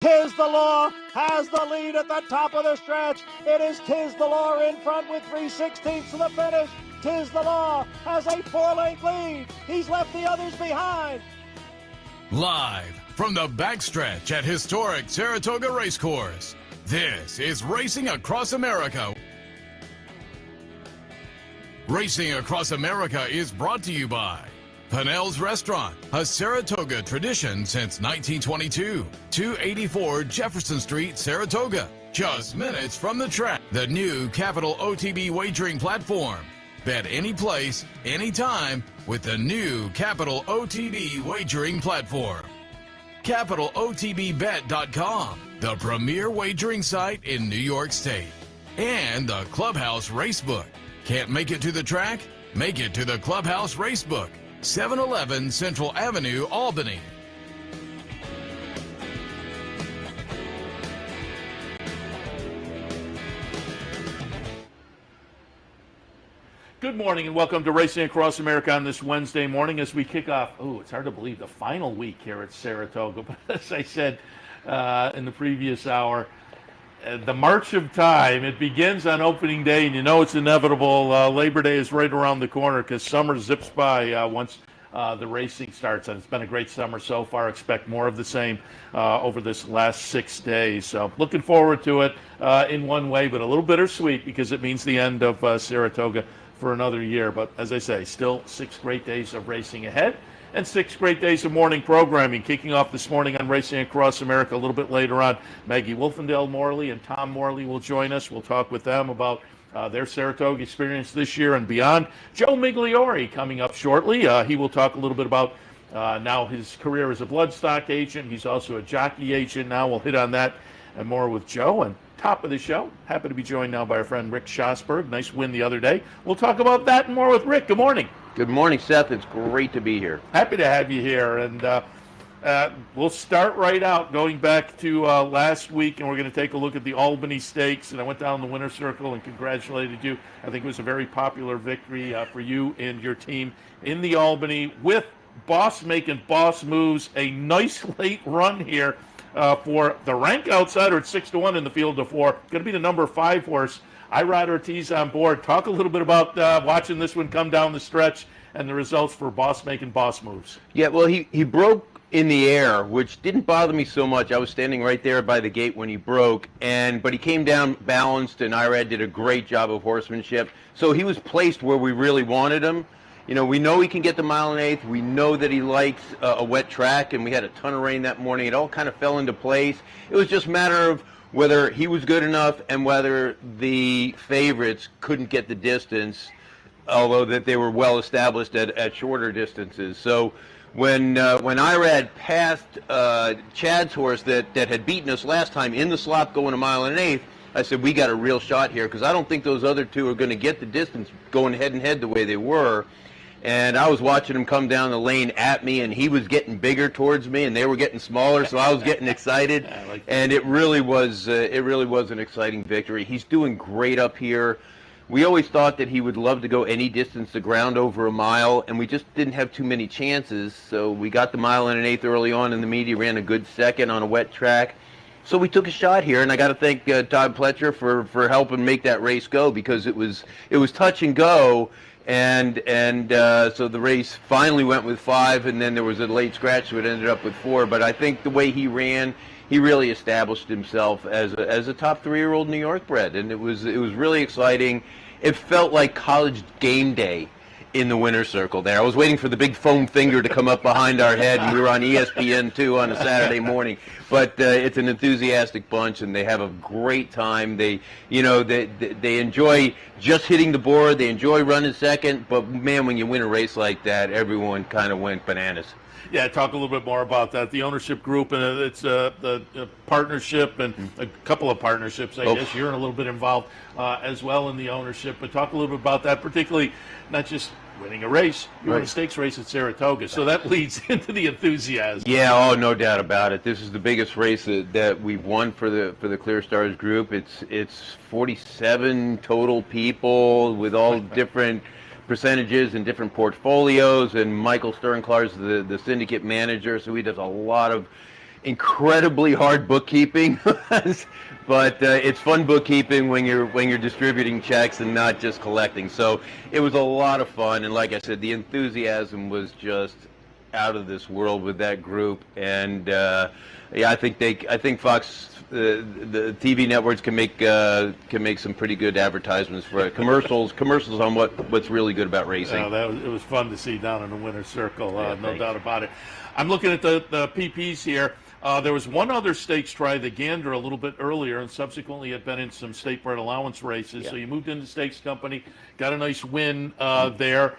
Tiz the Law has the lead at the top of the stretch. It is Tiz the Law in front with 3/16 to the finish. Tiz the Law has a 4-length lead. He's left the others behind. Live from the backstretch at historic Saratoga Race Course, this is Racing Across America. Racing Across America is brought to you by Pinnell's Restaurant, a Saratoga tradition since 1922. 284 Jefferson Street, Saratoga. Just minutes from the track. The new Capital OTB wagering platform. Bet any place, anytime with the new Capital OTB wagering platform. CapitalOTBBet.com, the premier wagering site in New York State. And the Clubhouse Racebook. Can't make it to the track? Make it to the Clubhouse Racebook. 711 Central Avenue, Albany. Good morning and welcome to Racing Across America on this Wednesday morning as we kick off, it's hard to believe, the final week here at Saratoga. But as I said in the previous hour, the march of time, it begins on opening day, and you know it's inevitable. Labor Day is right around the corner because summer zips by once the racing starts, and it's been a great summer so far. Expect more of the same over this last 6 days. So looking forward to it in one way, but a little bittersweet because it means the end of Saratoga for another year. But as I say, still 6 great days of racing ahead and 6 great days of morning programming. Kicking off this morning on Racing Across America a little bit later on, Maggie Wolfendale-Morley and Tom Morley will join us. We'll talk with them about their Saratoga experience this year and beyond. Joe Migliore coming up shortly. He will talk a little bit about now his career as a Bloodstock agent. He's also a Jockey agent now. We'll hit on that and more with Joe. And top of the show, happy to be joined now by our friend Rick Schosberg. Nice win the other day. We'll talk about that and more with Rick. Good morning. Good morning, Seth. It's great to be here. Happy to have you here. And we'll start right out going back to last week, and we're going to take a look at the Albany Stakes. And I went down the winner's circle and congratulated you. I think it was a very popular victory for you and your team in the Albany with Boss making boss moves. A nice late run here for the rank outsider at 6-1 in the field of 4. Going to be the number 5 horse. Irad Ortiz on board. Talk a little bit about watching this one come down the stretch and the results for Boss making boss moves. Yeah, well, he broke in the air, which didn't bother me so much. I was standing right there by the gate when he broke, but he came down balanced, and Irad did a great job of horsemanship. So he was placed where we really wanted him. You know, we know he can get the 1 1/8. We know that he likes a wet track, and we had a ton of rain that morning. It all kind of fell into place. It was just a matter of whether he was good enough and whether the favorites couldn't get the distance, although that they were well established at shorter distances. So when Irad passed Chad's horse that had beaten us last time in the slop going 1 1/8, I said, we got a real shot here because I don't think those other two are going to get the distance going head and head the way they were. And I was watching him come down the lane at me, and he was getting bigger towards me, and they were getting smaller, so I was getting excited. And it really was an exciting victory. He's doing great up here. We always thought that he would love to go any distance to ground over a mile, and we just didn't have too many chances. So we got the 1 1/8 early on in the meet. He ran a good second on a wet track. So we took a shot here, and I got to thank Todd Pletcher for helping make that race go, because it was touch and go. And so the race finally went with 5, and then there was a late scratch, so it ended up with 4. But I think the way he ran, he really established himself as a top 3-year-old New York bred, and it was really exciting. It felt like college game day in the winner's circle there. I was waiting for the big foam finger to come up behind our head, and we were on ESPN2 on a Saturday morning. But it's an enthusiastic bunch, and they have a great time. They enjoy just hitting the board. They enjoy running second. But, man, when you win a race like that, everyone kind of went bananas. Yeah, talk a little bit more about that. The ownership group, and it's the partnership and a couple of partnerships, I guess. You're a little bit involved as well in the ownership. But talk a little bit about that, particularly not just winning a race. You won a stakes race at Saratoga, so that leads into the enthusiasm. Yeah, no doubt about it. This is the biggest race that we've won for the Clear Stars group. It's 47 total people with all different percentages and different portfolios, and Michael Sternklar's the syndicate manager, so he does a lot of incredibly hard bookkeeping, but it's fun bookkeeping when you're distributing checks and not just collecting. So it was a lot of fun, and like I said, the enthusiasm was just out of this world with that group. And yeah, I think Fox, the TV networks can make some pretty good advertisements for it. commercials on what's really good about racing. It was fun to see down in the winner's circle, Yeah, no thanks. doubt about it. I'm looking at the PPs here. There was one other stakes try, the Gander, a little bit earlier, and subsequently had been in some state bred allowance races. Yeah. So you moved into stakes company, got a nice win there.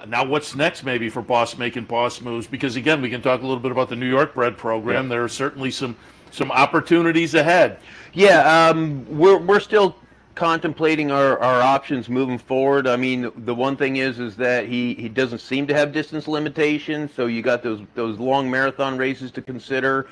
Now what's next maybe for Boss making boss moves? Because again, we can talk a little bit about the New York bred program. Yeah. There are certainly some opportunities ahead. Yeah, we're still contemplating our options moving forward. I mean, the one thing is that he doesn't seem to have distance limitations, so you got those long marathon races to consider.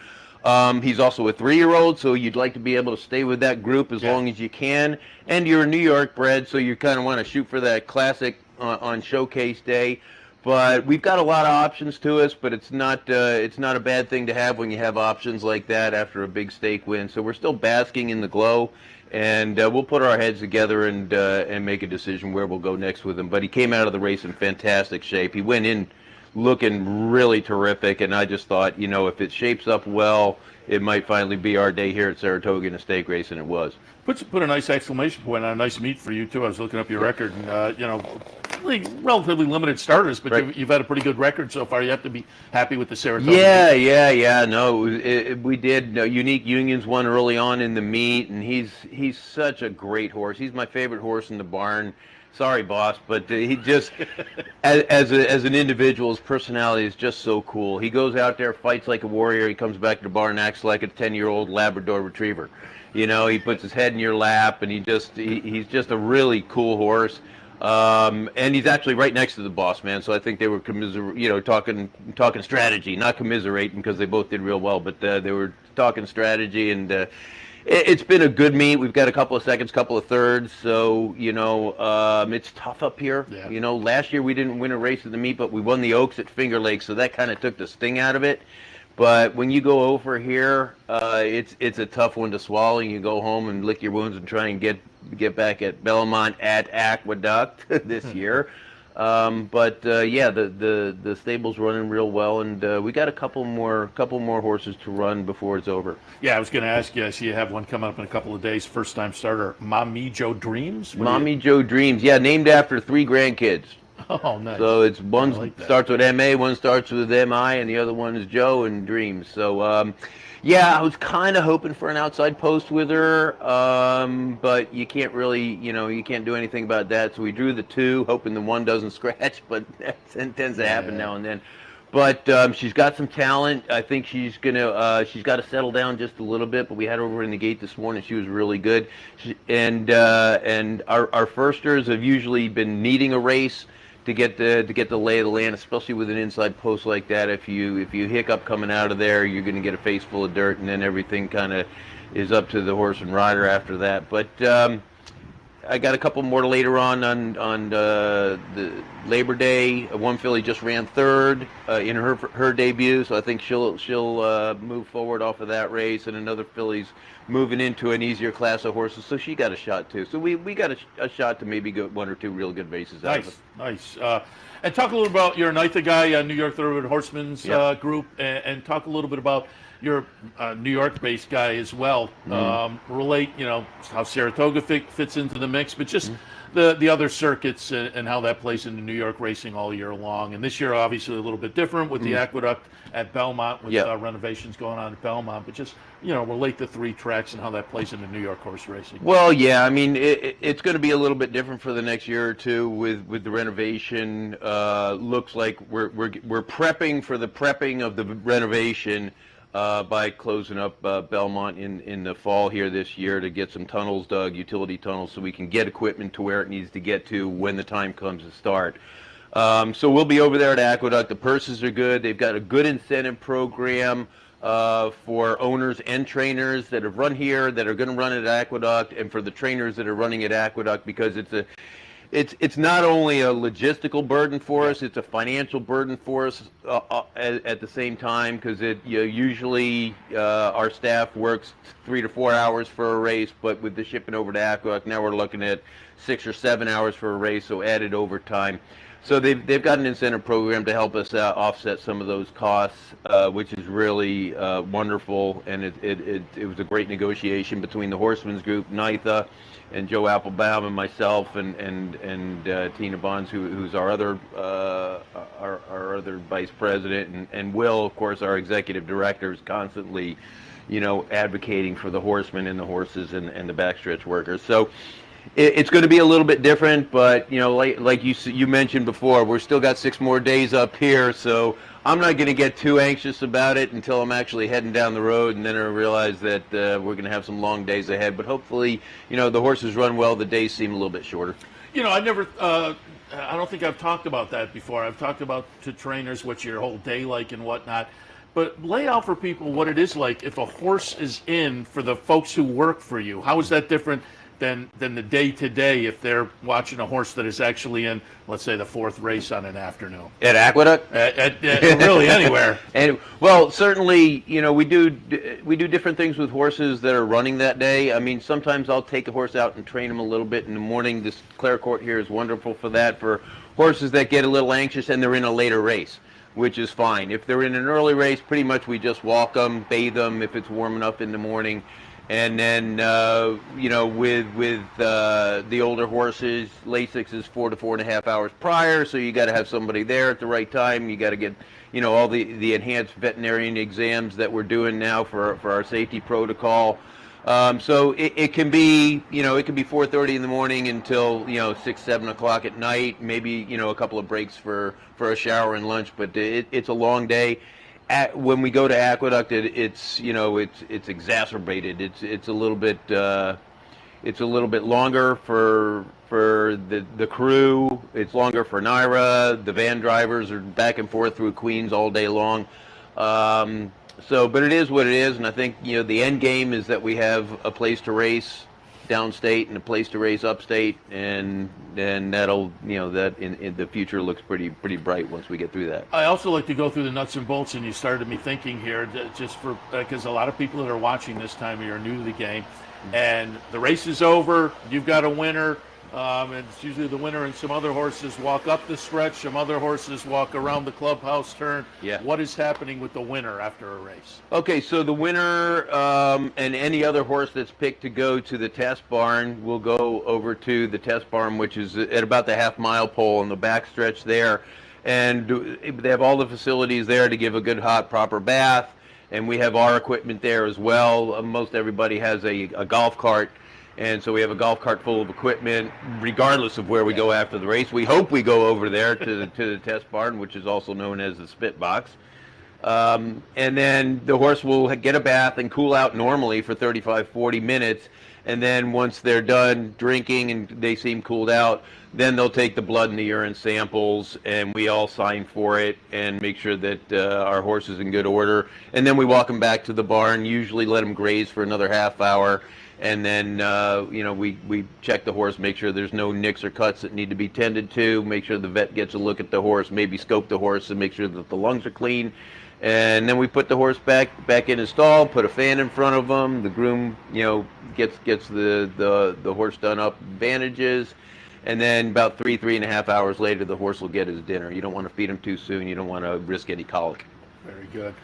He's also a 3-year-old, so you'd like to be able to stay with that group as long as you can. And you're a New York bred, so you kind of want to shoot for that classic on showcase day. But we've got a lot of options to us, but it's not a bad thing to have when you have options like that after a big stake win. So we're still basking in the glow, and we'll put our heads together and make a decision where we'll go next with him. But he came out of the race in fantastic shape. He went in looking really terrific, and I just thought, if it shapes up well, it might finally be our day here at Saratoga in a stake race, and it was. Put a nice exclamation point on a nice meet for you too. I was looking up your record, and relatively limited starters, but Right. you've had a pretty good record so far. You have to be happy with the Saratoga. Yeah. No, we did. Unique Unions won early on in the meet, and he's such a great horse. He's my favorite horse in the barn. Sorry, boss, but he just, as an individual, his personality is just so cool. He goes out there, fights like a warrior. He comes back to the barn, acts like a 10-year-old Labrador Retriever. He puts his head in your lap, and he's just a really cool horse. And he's actually right next to the boss man, so I think they were talking strategy, not commiserating, because they both did real well, but they were talking strategy, and it's been a good meet. We've got a couple of seconds, couple of thirds, so it's tough up here. Yeah. Last year we didn't win a race at the meet, but we won the Oaks at Finger Lakes, so that kind of took the sting out of it. But when you go over here, it's a tough one to swallow. You go home and lick your wounds and try and get back at Belmont at Aqueduct this year. But the stable's running real well, and we got a couple more horses to run before it's over. Yeah, I was going to ask you. I see you have one coming up in a couple of days. First time starter, Mommy Joe Dreams. Joe Dreams, yeah, named after 3 grandkids. Oh, nice. So it's one like that. starts with M.A., one starts with M.I., and the other one is Joe and Dreams. So, yeah, I was kind of hoping for an outside post with her, but you can't really, you can't do anything about that. So we drew the 2, hoping the 1 doesn't scratch, but that tends to happen now and then. But she's got some talent. I think she's got to settle down just a little bit. But we had her over in the gate this morning. She was really good. And our firsters have usually been needing a race to get the lay of the land, especially with an inside post like that. If you hiccup coming out of there, you're going to get a face full of dirt, and then everything kind of is up to the horse and rider after that. But I got a couple more later on the Labor Day. One filly just ran 3rd in her debut, so I think she'll move forward off of that race. And another filly's moving into an easier class of horses, so she got a shot too. So we got a shot to maybe get 1 or 2 real good races out of it. Nice. And talk a little about your NYTHA guy, New York Thoroughbred Horsemen's group, and talk a little bit about your New York-based guy as well. Relate, how Saratoga fits into the mix, but just the other circuits and how that plays into New York racing all year long. And this year, obviously, a little bit different with the Aqueduct at Belmont, with renovations going on at Belmont. But just, relate the 3 tracks and how that plays into New York horse racing. Well, yeah, I mean, it's going to be a little bit different for the next year or two with the renovation. Looks like we're prepping for the prepping of the renovation. By closing up Belmont in the fall here this year to get some tunnels dug, utility tunnels, so we can get equipment to where it needs to get to when the time comes to start. So we'll be over there at Aqueduct. The purses are good. They've got a good incentive program for owners and trainers that have run here, that are going to run at Aqueduct, and for the trainers that are running at Aqueduct, because it's not only a logistical burden for us, it's a financial burden for us at the same time, because usually our staff works 3 to 4 hours for a race, but with the shipping over to Aqueduct, now we're looking at 6 or 7 hours for a race, so added overtime. So they've got an incentive program to help us offset some of those costs, which is really wonderful, and it was a great negotiation between the Horsemen's Group, NYTHA, and Joe Applebaum and myself and Tina Bonds, who's our other vice president, and Will, of course, our executive director, is constantly, advocating for the horsemen and the horses and the backstretch workers. So it's going to be a little bit different, but like you mentioned before, we're still got 6 more days up here, so I'm not going to get too anxious about it until I'm actually heading down the road, and then I realize that we're going to have some long days ahead. But hopefully, the horses run well. The days seem a little bit shorter. I don't think I've talked about that before. I've talked about to trainers what's your whole day like and whatnot. But lay out for people what it is like if a horse is in for the folks who work for you. How is that different than the day-to-day if they're watching a horse that is actually in, let's say, the 4th race on an afternoon? At Aqueduct? At really anywhere. And well, certainly, we do different things with horses that are running that day. I mean, sometimes I'll take a horse out and train them a little bit in the morning. This Clare Court here is wonderful for that, for horses that get a little anxious and they're in a later race, which is fine. If they're in an early race, pretty much we just walk them, bathe them if it's warm enough in the morning. And then, with the older horses, Lasix is 4 to 4.5 hours prior, so you got to have somebody there at the right time. You got to get, all the enhanced veterinarian exams that we're doing now for our safety protocol. So it can be, it can be 4:30 in the morning until 6, 7 o'clock at night. Maybe a couple of breaks for a shower and lunch, but it's a long day. When we go to Aqueduct, it's exacerbated. It's a little bit longer for the crew. It's longer for Naira. The van drivers are back and forth through Queens all day long. But it is what it is, and I think the end game is that we have a place to race downstate and a place to race upstate, and then that'll that in the future looks pretty bright once we get through that. I also like to go through the nuts and bolts, and you started me thinking here, just for because a lot of people that are watching this time of year are new to the game, and the race is over. You've got a winner. And it's usually the winner, and some other horses walk up the stretch, some other horses walk around the clubhouse turn. Yeah. What is happening with the winner after a race? Okay, so the winner and any other horse that's picked to go to the test barn will go over to the test barn, which is at about the half-mile pole on the back stretch there. And they have all the facilities there to give a good, hot, proper bath. And we have our equipment there as well. Most everybody has a golf cart. And so we have a golf cart full of equipment, regardless of where we go after the race. We hope we go over there to the test barn, which is also known as the spit box. And then the horse will get a bath and cool out normally for 35, 40 minutes. And then once they're done drinking and they seem cooled out, then they'll take the blood and the urine samples, and we all sign for it and make sure that our horse is in good order. And then we walk them back to the barn, usually let them graze for another half hour. And then, we check the horse, make sure there's no nicks or cuts that need to be tended to, make sure the vet gets a look at the horse, maybe scope the horse and make sure that the lungs are clean. And then we put the horse back in his stall, put a fan in front of him. The groom, gets the horse done up, bandages. And then about 3.5 hours later, the horse will get his dinner. You don't want to feed him too soon. You don't want to risk any colic. Very good.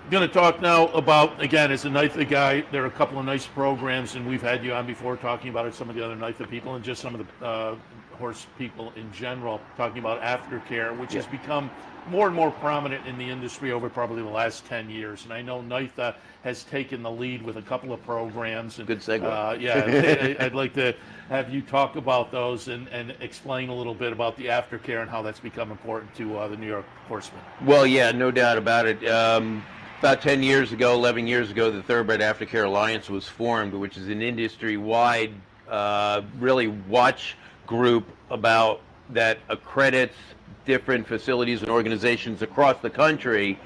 Going to talk now about, again, as a NYTHA guy, there are a couple of nice programs, and we've had you on before talking about it, some of the other NYTHA people and just some of the horse people in general, talking about aftercare, which has become more and more prominent in the industry over probably the last 10 years. And I know NYTHA has taken the lead with a couple of programs. And, good segue. I'd like to have you talk about those and explain a little bit about the aftercare and how that's become important to the New York horsemen. Well, yeah, no doubt about it. About 10 years ago, 11 years ago, the Thoroughbred Aftercare Alliance was formed, which is an industry-wide, really watch group that accredits different facilities and organizations across the country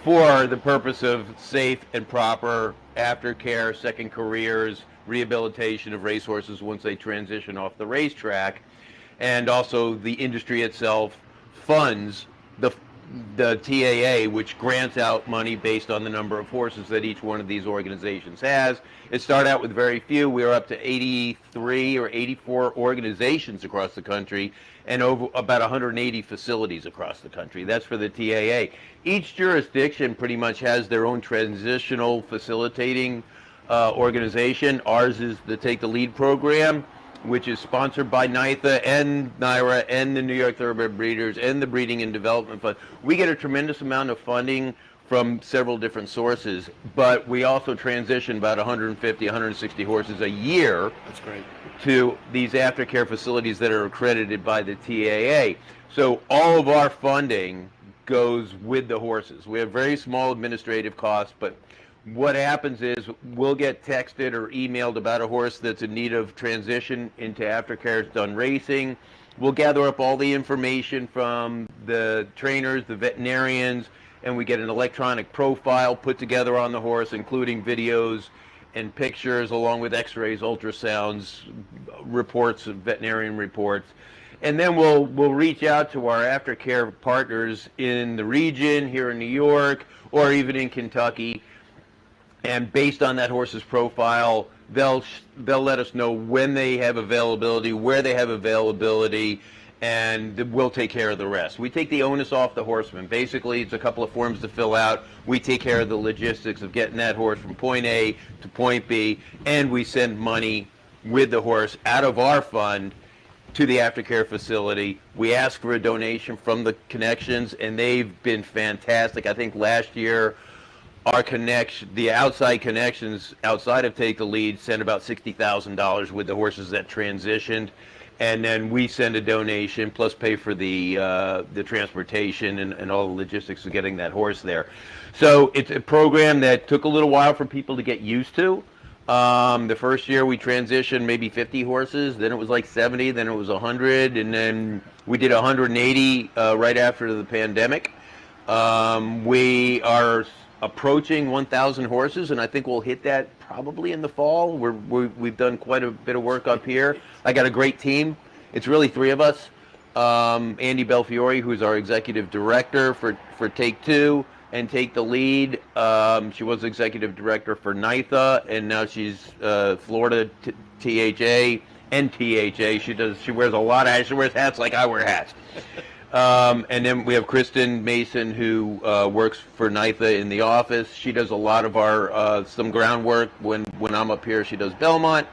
for the purpose of safe and proper aftercare, second careers, rehabilitation of racehorses once they transition off the racetrack. And also the industry itself funds the TAA, which grants out money based on the number of horses that each one of these organizations has. It started out with very few. We are up to 83 or 84 organizations across the country and over about 180 facilities across the country. That's for the TAA. Each jurisdiction pretty much has their own transitional facilitating organization. Ours is the Take the Lead program, which is sponsored by NYTHA and NYRA and the New York Thoroughbred Breeders and the Breeding and Development Fund. We get a tremendous amount of funding from several different sources, but we also transition about 150, 160 horses a year. That's great. To these aftercare facilities that are accredited by the TAA. So all of our funding goes with the horses. We have very small administrative costs, but what happens is we'll get texted or emailed about a horse that's in need of transition into aftercare, it's done racing. We'll gather up all the information from the trainers, the veterinarians, and we get an electronic profile put together on the horse, including videos and pictures, along with x-rays, ultrasounds, reports, veterinarian reports. And then we'll reach out to our aftercare partners in the region, here in New York, or even in Kentucky. And based on that horse's profile, they'll let us know when they have availability, where they have availability, and we'll take care of the rest. We take the onus off the horseman. Basically, it's a couple of forms to fill out. We take care of the logistics of getting that horse from point A to point B, and we send money with the horse out of our fund to the aftercare facility. We ask for a donation from the connections, and they've been fantastic. I think last year, the outside connections outside of Take the Lead sent about $60,000 with the horses that transitioned, and then we send a donation plus pay for the transportation and all the logistics of getting that horse there. So it's a program that took a little while for people to get used to. The first year we transitioned maybe 50 horses, then it was like 70, then it was 100, and then we did 180 right after the pandemic. We are approaching 1,000 horses, and I think we'll hit that probably in the fall. We've done quite a bit of work up here. I got a great team. It's really three of us. Andy Belfiore, who's our executive director for Take Two and Take the Lead. She was executive director for NYTHA, and now she's Florida THA and THA. She wears a lot of hats. She wears hats like I wear hats. And then we have Kristen Mason, who works for NYTHA in the office. She does a lot of our some groundwork when I'm up here. She does Belmont,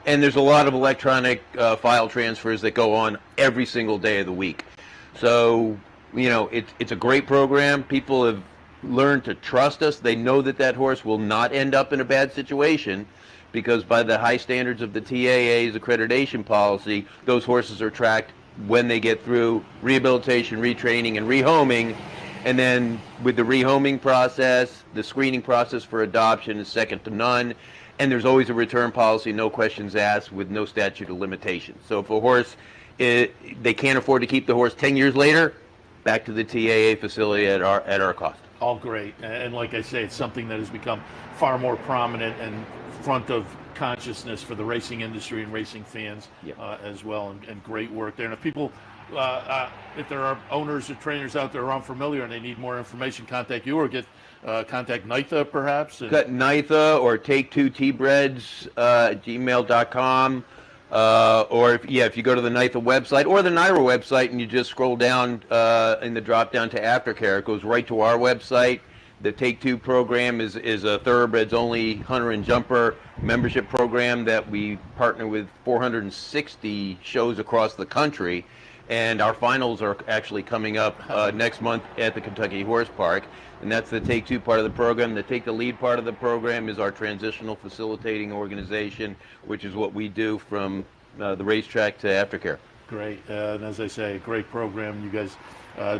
and there's a lot of electronic file transfers that go on every single day of the week. So it's a great program. People have learned to trust us. They know that horse will not end up in a bad situation, because by the high standards of the TAA's accreditation policy, those horses are tracked when they get through rehabilitation, retraining, and rehoming. And then with the rehoming process, the screening process for adoption is second to none. And there's always a return policy, no questions asked, with no statute of limitations. So if a horse, they can't afford to keep the horse 10 years later, back to the TAA facility at our cost. All great. And like I say, it's something that has become far more prominent and front of consciousness for the racing industry and racing fans. Yep. As well, and great work there. And if people, if there are owners or trainers out there who are unfamiliar and they need more information, contact you, or contact NYTHA perhaps. Got NYTHA or Take2Tbreds gmail.com. Or if you go to the NYTHA website or the NYRA website and you just scroll down in the drop down to aftercare, it goes right to our website. The Take Two program is a thoroughbreds only hunter and jumper membership program that we partner with 460 shows across the country, and our finals are actually coming up next month at the Kentucky Horse Park, and that's the Take Two part of the program. The Take the Lead part of the program is our transitional facilitating organization, which is what we do from the racetrack to aftercare. Great, and as I say, great program. You guys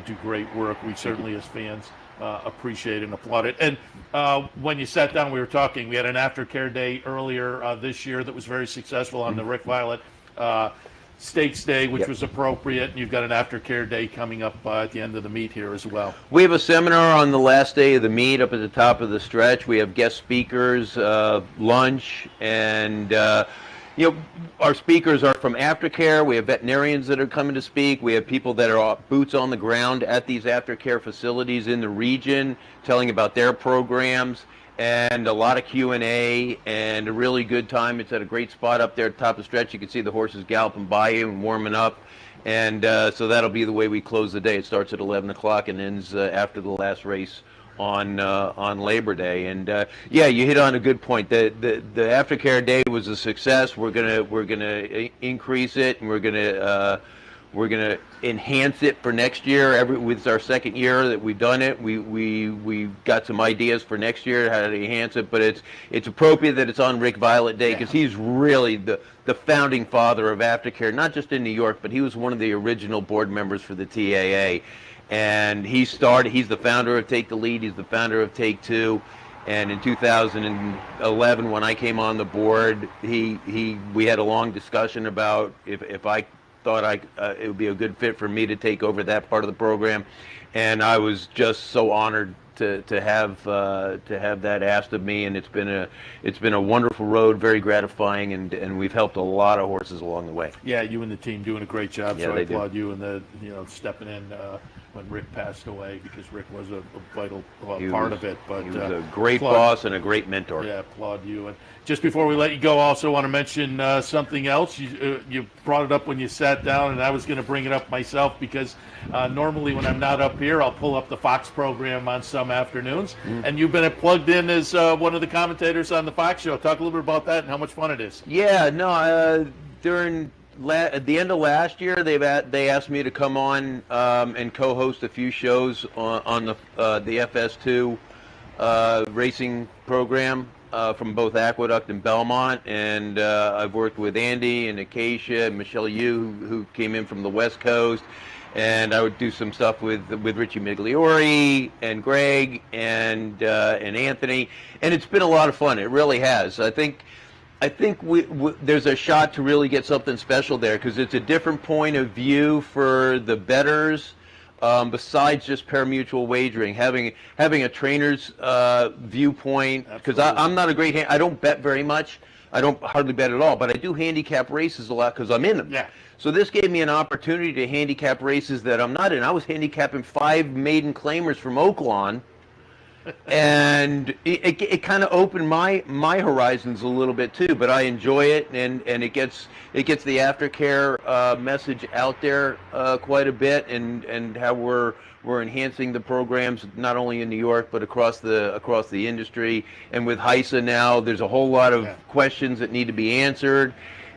do great work. We certainly, as fans, appreciate and applaud it. And when you sat down, we were talking. We had an aftercare day earlier this year that was very successful on the Rick Violet. Stakes Day, which Yep. was appropriate, and you've got an aftercare day coming up at the end of the meet here as well. We have a seminar on the last day of the meet up at the top of the stretch. We have guest speakers, lunch, and our speakers are from aftercare. We have veterinarians that are coming to speak. We have people that are boots on the ground at these aftercare facilities in the region, telling about their programs, and a lot of Q&A, and a really good time. It's at a great spot up there at the top of the stretch. You can see the horses galloping by you and warming up. And so that'll be the way we close the day. It starts at 11 o'clock and ends after the last race on Labor Day. And yeah, you hit on a good point. The aftercare day was a success. We're gonna increase it, and we're gonna enhance it for next year. With our second year that we've done it, we got some ideas for next year how to enhance it. But it's appropriate that it's on Rick Violet Day, because he's really the founding father of aftercare, not just in New York, but he was one of the original board members for the TAA. And he's the founder of Take the Lead. He's the founder of Take Two. And in 2011, when I came on the board, we had a long discussion about if I thought it would be a good fit for me to take over that part of the program, and I was just so honored to have that asked of me. And it's been a wonderful road, very gratifying, and we've helped a lot of horses along the way. Yeah, you and the team doing a great job. Yeah, so I they do. applaud you and stepping in when Rick passed away, because Rick was a vital part of it. But he was a great boss and a great mentor. Yeah, applaud you. And just before we let you go, also want to mention something else. You brought it up when you sat down, and I was going to bring it up myself, because normally when I'm not up here, I'll pull up the Fox program on some afternoons. And you've been plugged in as one of the commentators on the Fox show. Talk a little bit about that and how much fun it is. Yeah, no, at the end of last year, they asked me to come on and co-host a few shows on the FS2 racing program from both Aqueduct and Belmont. And I've worked with Andy and Acacia and Michelle Yu, who came in from the West Coast. And I would do some stuff with Richie Migliore and Greg and Anthony, and it's been a lot of fun. It really has. I think there's a shot to really get something special there, because it's a different point of view for the bettors, besides just pari-mutuel wagering. Having a trainer's viewpoint, because I'm not a great I don't bet very much. I don't hardly bet at all, but I do handicap races a lot because I'm in them. Yeah. So this gave me an opportunity to handicap races that I'm not in. I was handicapping 5 maiden claimers from Oaklawn, and it kind of opened my horizons a little bit too. But I enjoy it, and it gets the aftercare message out there quite a bit, and how we're enhancing the programs not only in New York but across the industry. And with HISA now, there's a whole lot of questions that need to be answered.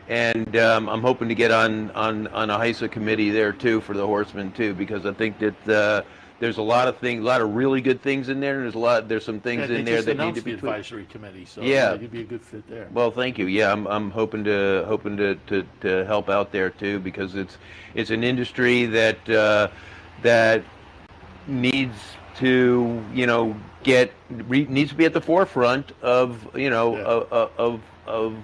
And I'm hoping to get on a HISA committee there too for the horsemen too, because I think that there's a lot of really good things in there, and there's some things in there that need to be the advisory committee, so you'd be a good fit there. Well, thank you. Yeah, I'm hoping to help out there too, because it's an industry that needs to needs to be at the forefront of of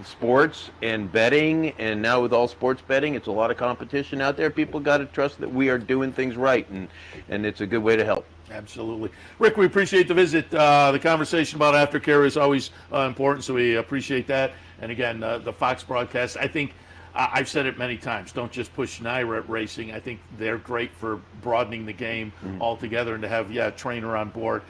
sports and betting. And now with all sports betting, it's a lot of competition out there. People got to trust that we are doing things right, and it's a good way to help. Absolutely. Rick, we appreciate the visit. The conversation about aftercare is always important, so we appreciate that. And again, the Fox broadcast, I think, I've said it many times, don't just push NYRA racing. I think they're great for broadening the game altogether, and to have Trainer on board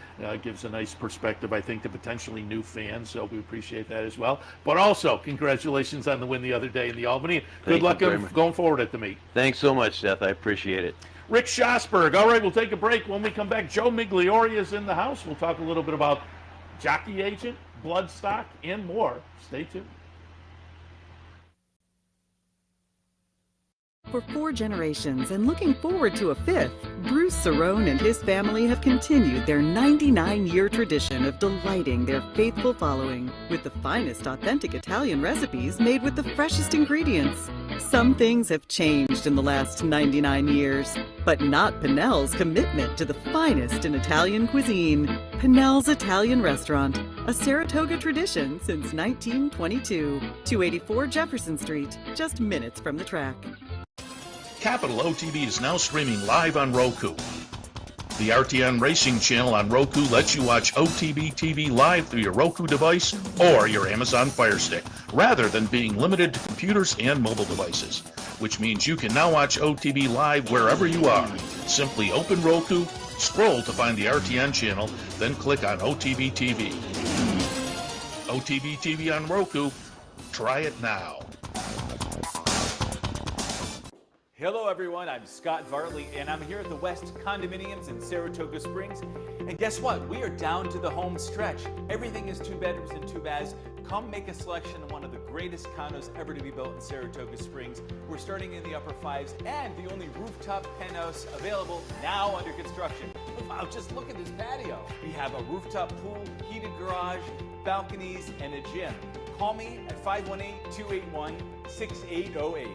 gives a nice perspective, I think, to potentially new fans, so we appreciate that as well. But also, congratulations on the win the other day in the Albany. Good luck going forward at the meet. Thanks so much, Seth. I appreciate it. Rick Schosberg. All right, we'll take a break. When we come back, Joe Migliore is in the house. We'll talk a little bit about Jockey Agent, Bloodstock, and more. Stay tuned. For 4 generations and looking forward to a 5th, Bruce Cerrone and his family have continued their 99-year tradition of delighting their faithful following with the finest authentic Italian recipes made with the freshest ingredients. Some things have changed in the last 99 years, but not Pinnell's commitment to the finest in Italian cuisine. Pinnell's Italian Restaurant, a Saratoga tradition since 1922. 284 Jefferson Street, just minutes from the track. Capital OTB is now streaming live on Roku. The RTN Racing channel on Roku lets you watch OTB TV live through your Roku device or your Amazon Fire Stick, rather than being limited to computers and mobile devices, which means you can now watch OTB live wherever you are. Simply open Roku, scroll to find the RTN channel, then click on OTB TV. OTB TV on Roku. Try it now. Hello everyone, I'm Scott Vartley and I'm here at the West Condominiums in Saratoga Springs. And guess what? We are down to the home stretch. Everything is 2 bedrooms and 2 baths. Come make a selection of one of the greatest condos ever to be built in Saratoga Springs. We're starting in the upper 5s and the only rooftop penthouse available now under construction. Wow, just look at this patio. We have a rooftop pool, heated garage, balconies, and a gym. Call me at 518-281-6808.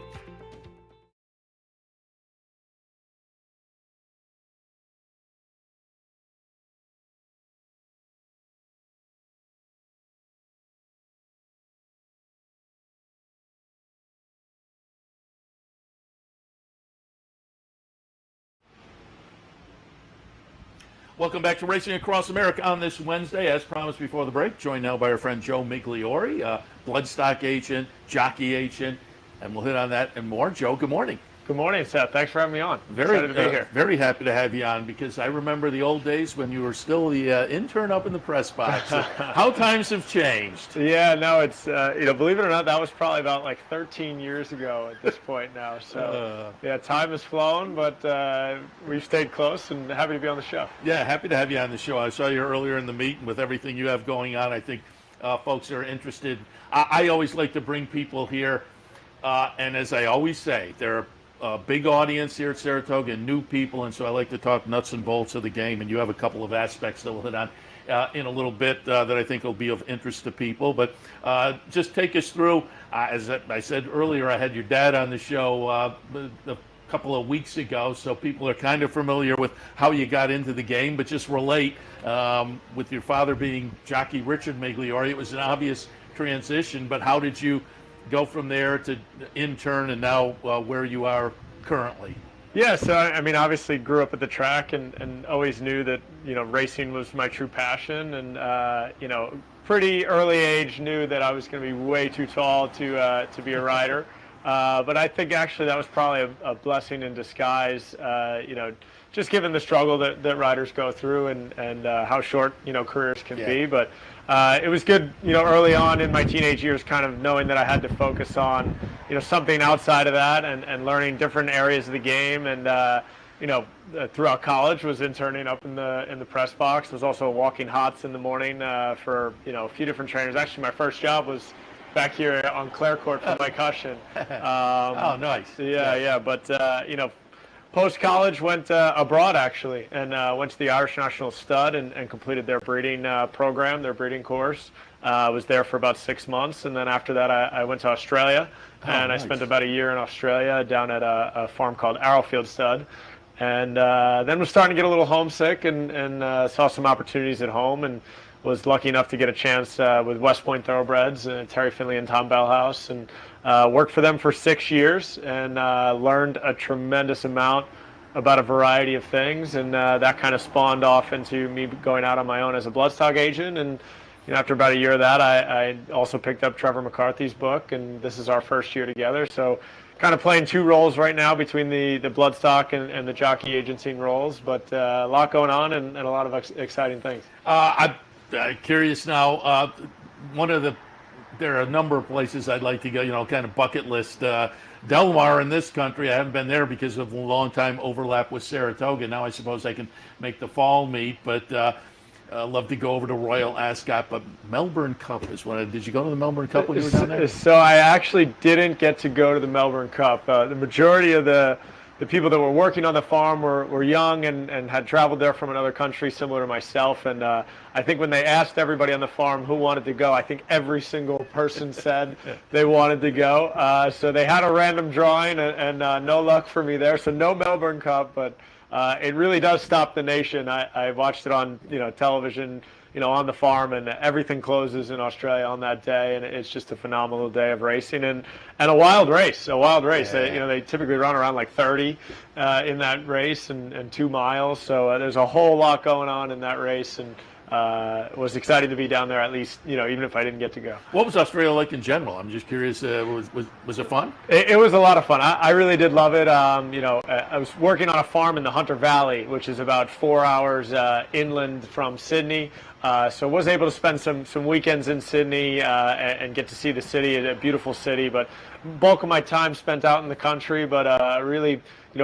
Welcome back to Racing Across America on this Wednesday. As promised before the break, joined now by our friend Joe Migliore, Bloodstock agent, Jockey agent, and we'll hit on that and more. Joe, good morning. Good morning, Seth. Thanks for having me on. Excited to be here. Very happy to have you on, because I remember the old days when you were still the intern up in the press box. How times have changed. Yeah, no, it's, believe it or not, that was probably about like 13 years ago at this point now. So, yeah, time has flown, but we've stayed close and happy to be on the show. Yeah, happy to have you on the show. I saw you earlier in the meet, and with everything you have going on, I think folks are interested. I always like to bring people here, and as I always say, there are a big audience here at Saratoga and new people, and so I like to talk nuts and bolts of the game, and you have a couple of aspects that we'll hit on in a little bit that I think will be of interest to people. But just take us through, as I said earlier, I had your dad on the show a couple of weeks ago, so people are kind of familiar with how you got into the game, but just relate with your father being jockey Richard Migliore. It was an obvious transition, but how did you go from there to intern and now where you are currently? Yeah, so I mean, obviously grew up at the track and always knew that, racing was my true passion, and, pretty early age knew that I was going to be way too tall to be a rider. But I think actually that was probably a blessing in disguise, just given the struggle that riders go through and how short, careers can be. But it was good, early on in my teenage years, kind of knowing that I had to focus on, something outside of that and learning different areas of the game. And, throughout college was interning up in the press box. Was also walking hots in the morning for, a few different trainers. Actually, my first job was back here on Clare Court for Mike Hushin. Oh, nice. Yeah. But, post-college went abroad, actually, and went to the Irish National Stud and completed their breeding program, their breeding course. Was there for about 6 months, and then after that I went to Australia, and nice. I spent about a year in Australia down at a farm called Arrowfield Stud. And then was starting to get a little homesick and saw some opportunities at home, and was lucky enough to get a chance with West Point Thoroughbreds, Terry Finley and Tom Bellhouse, and worked for them for 6 years and learned a tremendous amount about a variety of things, and that kind of spawned off into me going out on my own as a Bloodstock agent. And after about a year of that, I also picked up Trevor McCarthy's book, and this is our first year together. So kind of playing two roles right now between the Bloodstock and the jockey agency roles, but a lot going on and a lot of exciting things. I'm curious now, there are a number of places I'd like to go, kind of bucket list. Del Mar in this country, I haven't been there because of a long time overlap with Saratoga. Now I suppose I can make the fall meet, but love to go over to Royal Ascot. But Melbourne Cup is one. Did you go to the Melbourne Cup when you were down there? So I actually didn't get to go to the Melbourne Cup. The majority of the people that were working on the farm were young and had traveled there from another country, similar to myself. And I think when they asked everybody on the farm who wanted to go, I think every single person said they wanted to go. So they had a random drawing, and no luck for me there. So no Melbourne Cup, but it really does stop the nation. I watched it on television, on the farm, and everything closes in Australia on that day, and it's just a phenomenal day of racing and a wild race. Yeah. They typically run around like 30 in that race and 2 miles. So there's a whole lot going on in that race, and was excited to be down there, at least, even if I didn't get to go. What was Australia like in general? I'm just curious. Was it fun? It was a lot of fun. I really did love it. I was working on a farm in the Hunter Valley, which is about 4 hours inland from Sydney. So was able to spend some weekends in Sydney and get to see the city, a beautiful city. But bulk of my time spent out in the country, but really,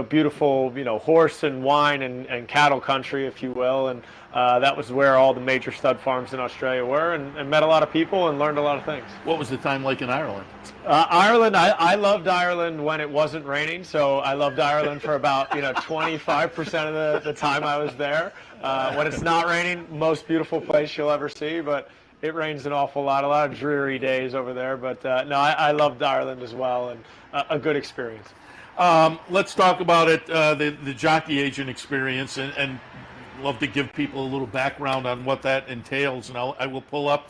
beautiful, horse and wine and cattle country, if you will. And that was where all the major stud farms in Australia were, and met a lot of people and learned a lot of things. What was the time like in Ireland? Ireland, I loved Ireland when it wasn't raining, so I loved Ireland for about 25% of the time I was there. When it's not raining, most beautiful place you'll ever see, but it rains an awful lot, a lot of dreary days over there. But no, I loved Ireland as well, and a good experience. Let's talk about it, the jockey agent experience, and love to give people a little background on what that entails. And I will pull up.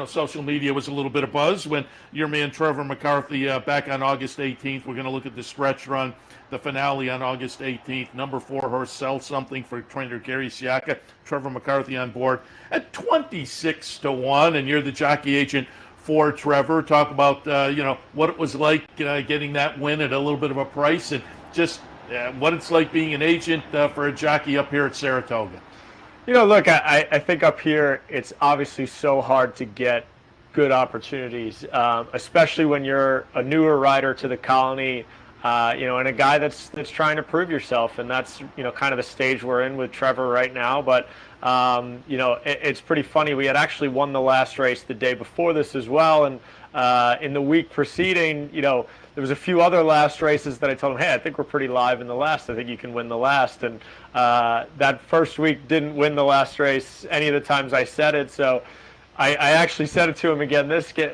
Social media was a little bit of buzz when your man Trevor McCarthy back on August 18th. We're going to look at the stretch run, the finale on August 18th. Number 4 horse, Sell Something, for trainer Gary Siaka. Trevor McCarthy on board at 26-1, and you're the jockey agent for Trevor. Talk about what it was like getting that win at a little bit of a price, and just what it's like being an agent for a jockey up here at Saratoga. Look, I think up here it's obviously so hard to get good opportunities, especially when you're a newer rider to the colony, and a guy that's trying to prove yourself, and that's kind of the stage we're in with Trevor right now. But it's pretty funny. We had actually won the last race the day before this as well, and in the week preceding, there was a few other last races that I told him, hey, I think we're pretty live in the last. I think you can win the last. And that first week didn't win the last race any of the times I said it. So I actually said it to him again this day,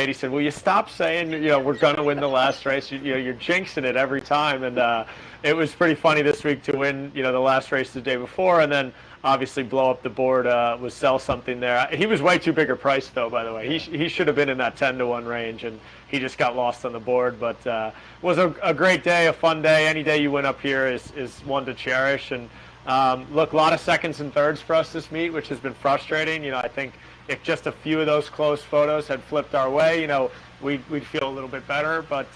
and he said, will you stop saying, we're going to win the last race? You're jinxing it every time. And it was pretty funny this week to win, the last race the day before, and then obviously blow up the board was Sell Something there. He was way too big a price, though, by the way. He should have been in that 10-1 range, and he just got lost on the board. But it was a great day, a fun day. Any day you win up here is one to cherish. And look, a lot of seconds and thirds for us this meet, which has been frustrating. I think if just a few of those close photos had flipped our way, we'd feel a little bit better. But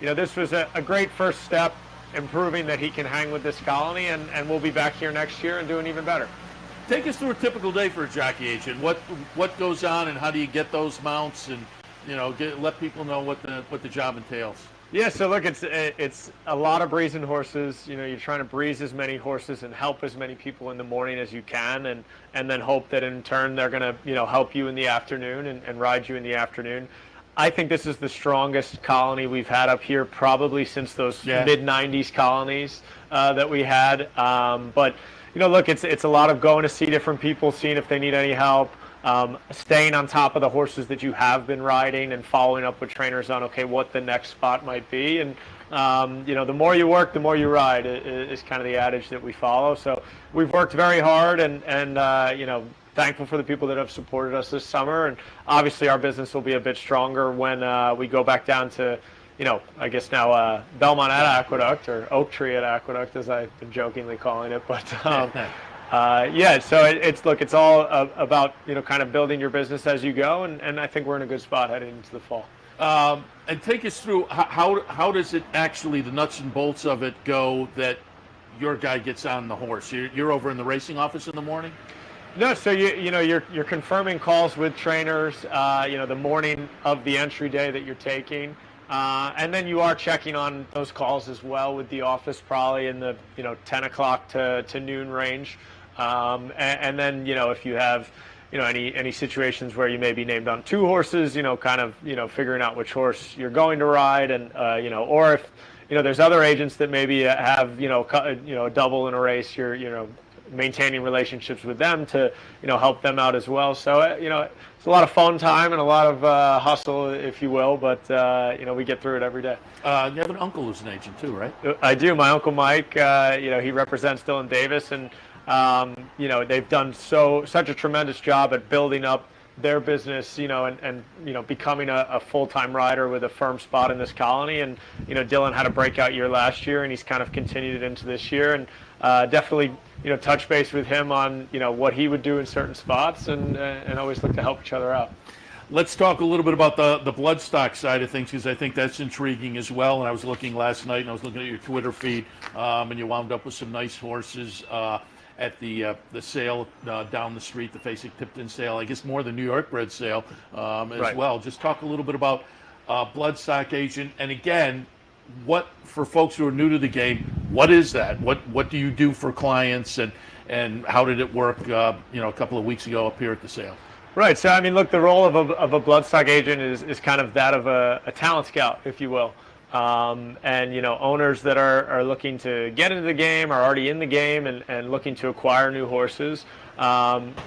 this was a great first step, improving that he can hang with this colony, and we'll be back here next year and doing even better. Take us through a typical day for a jockey agent. What goes on, and how do you get those mounts, and let people know what the job entails. Yeah, so look, it's a lot of breezing horses. You're trying to breeze as many horses and help as many people in the morning as you can, and then hope that in turn they're going to help you in the afternoon and ride you in the afternoon. I think this is the strongest colony we've had up here probably since those mid-90s colonies that we had. But look, it's a lot of going to see different people, seeing if they need any help, staying on top of the horses that you have been riding, and following up with trainers on, okay, what the next spot might be. And the more you work, the more you ride is kind of the adage that we follow. So we've worked very hard, and thankful for the people that have supported us this summer, and obviously our business will be a bit stronger when we go back down to, I guess now Belmont at Aqueduct, or Oak Tree at Aqueduct, as I've been jokingly calling it. But so it's all about kind of building your business as you go, and I think we're in a good spot heading into the fall. And take us through how does it actually, the nuts and bolts of it go, that your guy gets on the horse? You're over in the racing office in the morning? No, so you're confirming calls with trainers, the morning of the entry day that you're taking, and then you are checking on those calls as well with the office, probably in the 10 o'clock to noon range, and then if you have any situations where you may be named on 2 horses, kind of figuring out which horse you're going to ride, and or if there's other agents that maybe have a double in a race, you're maintaining relationships with them to help them out as well. So it's a lot of phone time and a lot of hustle, if you will, but we get through it every day. You have an uncle who's an agent too, right? I do. My uncle Mike, he represents Dylan Davis, and They've done such a tremendous job at building up their business, and becoming a full-time rider with a firm spot in this colony. And Dylan had a breakout year last year, and he's kind of continued it into this year. And definitely touch base with him on what he would do in certain spots, and always look to help each other out. Let's talk a little bit about the Bloodstock side of things, because I think that's intriguing as well. And I was looking last night, and I was looking at your Twitter feed, and you wound up with some nice horses at the sale down the street, the Fasig-Tipton sale. I guess more the New York bred sale as well. Just talk a little bit about Bloodstock Agent, and again, what, for folks who are new to the game, what is that? What do you do for clients, and how did it work? A couple of weeks ago up here at the sale. Right. So, look, the role of a Bloodstock agent is kind of that of a talent scout, if you will. Owners that are looking to get into the game, are already in the game, and looking to acquire new horses.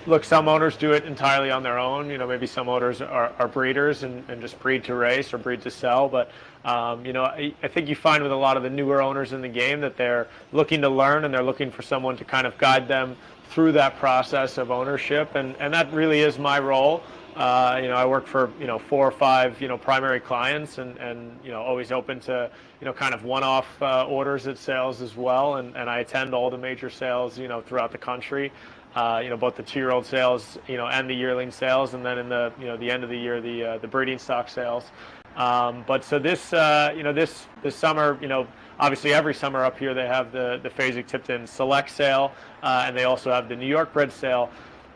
Look, some owners do it entirely on their own. Maybe some owners are breeders and just breed to race or breed to sell. But, I think you find with a lot of the newer owners in the game that they're looking to learn, and they're looking for someone to kind of guide them through that process of ownership, and that really is my role. I work for 4 or 5 primary clients, and always open to kind of one-off orders at sales as well, and I attend all the major sales throughout the country, both the 2-year-old sales and the yearling sales, and then in the the end of the year the breeding stock sales. But so this summer, obviously every summer up here they have the Fasig-Tipton Select sale, and they also have the New York bred sale.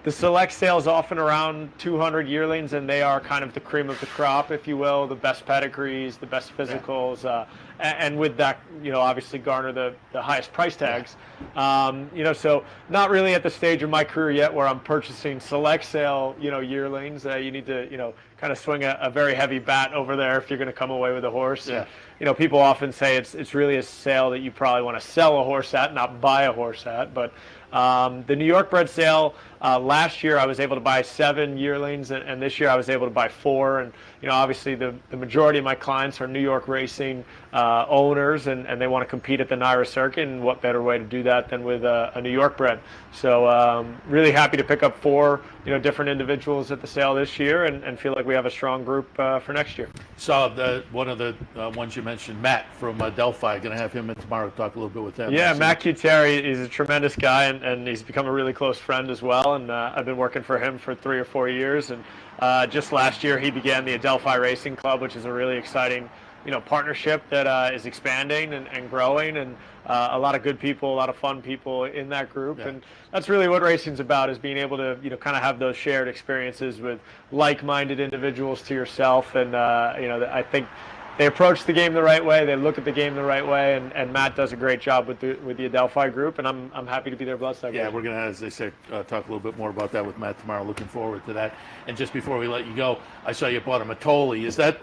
The Select sale is often around 200 yearlings, and they are kind of the cream of the crop, if you will, the best pedigrees, the best physicals, and with that, obviously garner the highest price tags. So not really at the stage of my career yet where I'm purchasing Select sale, yearlings. You need to, kind of swing a very heavy bat over there if you're going to come away with a horse. Yeah. And, people often say it's really a sale that you probably want to sell a horse at, not buy a horse at. But the New York bred sale, last year I was able to buy 7 yearlings, and this year I was able to buy 4. And obviously the majority of my clients are New York racing owners, and they want to compete at the NYRA circuit, and what better way to do that than with a New York bred. So really happy to pick up 4 different individuals at the sale this year, and feel like we have a strong group for next year. Saw one of the ones you mentioned, Matt from Delphi. Going to have him in tomorrow to talk a little bit with him. Yeah, Matt Cuteri is a tremendous guy, and he's become a really close friend as well. And I've been working for him for 3 or 4 years. And just last year, he began the Adelphi Racing Club, which is a really exciting, partnership that is expanding and growing, and a lot of good people, a lot of fun people in that group. Yeah. And that's really what racing's about, is being able to, kind of have those shared experiences with like-minded individuals to yourself. And, I think they approach the game the right way. They look at the game the right way, and Matt does a great job with the Adelphi group, and I'm happy to be their Bloodstock. Yeah, we're going to, as they say, talk a little bit more about that with Matt tomorrow. Looking forward to that. And just before we let you go, I saw you bought a Matoli. Is that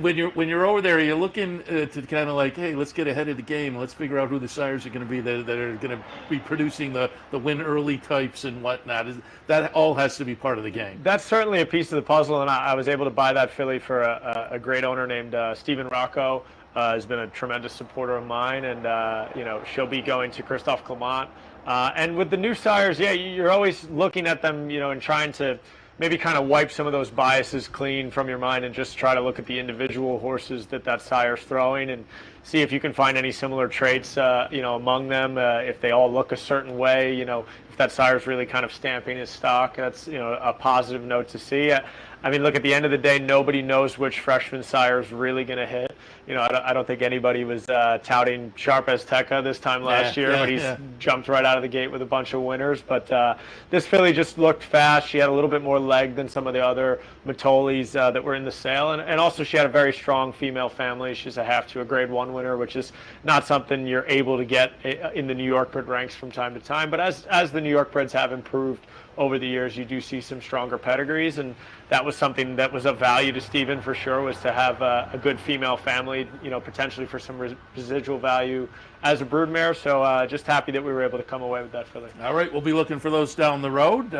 when you're over there, you're looking to kind of like, hey, let's get ahead of the game. Let's figure out who the sires are going to be that are going to be producing the win early types and whatnot. That all has to be part of the game. That's certainly a piece of the puzzle, and I was able to buy that filly for a great owner named Stephen Rocco. Has been a tremendous supporter of mine, and she'll be going to Christophe Clement. And with the new sires, yeah, you're always looking at them, and trying to maybe kind of wipe some of those biases clean from your mind, and just try to look at the individual horses that sire's throwing, and see if you can find any similar traits, among them. If they all look a certain way, if that sire's really kind of stamping his stock, that's, a positive note to see. Look, at the end of the day, nobody knows which freshman sire is really going to hit. I don't think anybody was touting Sharp Azteca this time last year, but he's jumped right out of the gate with a bunch of winners. But this filly just looked fast. She had a little bit more leg than some of the other Matolis that were in the sale. And also she had a very strong female family. She's a half to a grade 1 winner, which is not something you're able to get in the New York bred ranks from time to time. But as the New York breds have improved over the years, you do see some stronger pedigrees, and that was something that was of value to Stephen for sure, was to have a good female family, potentially for some residual value as a broodmare. So just happy that we were able to come away with that filly. All right, we'll be looking for those down the road.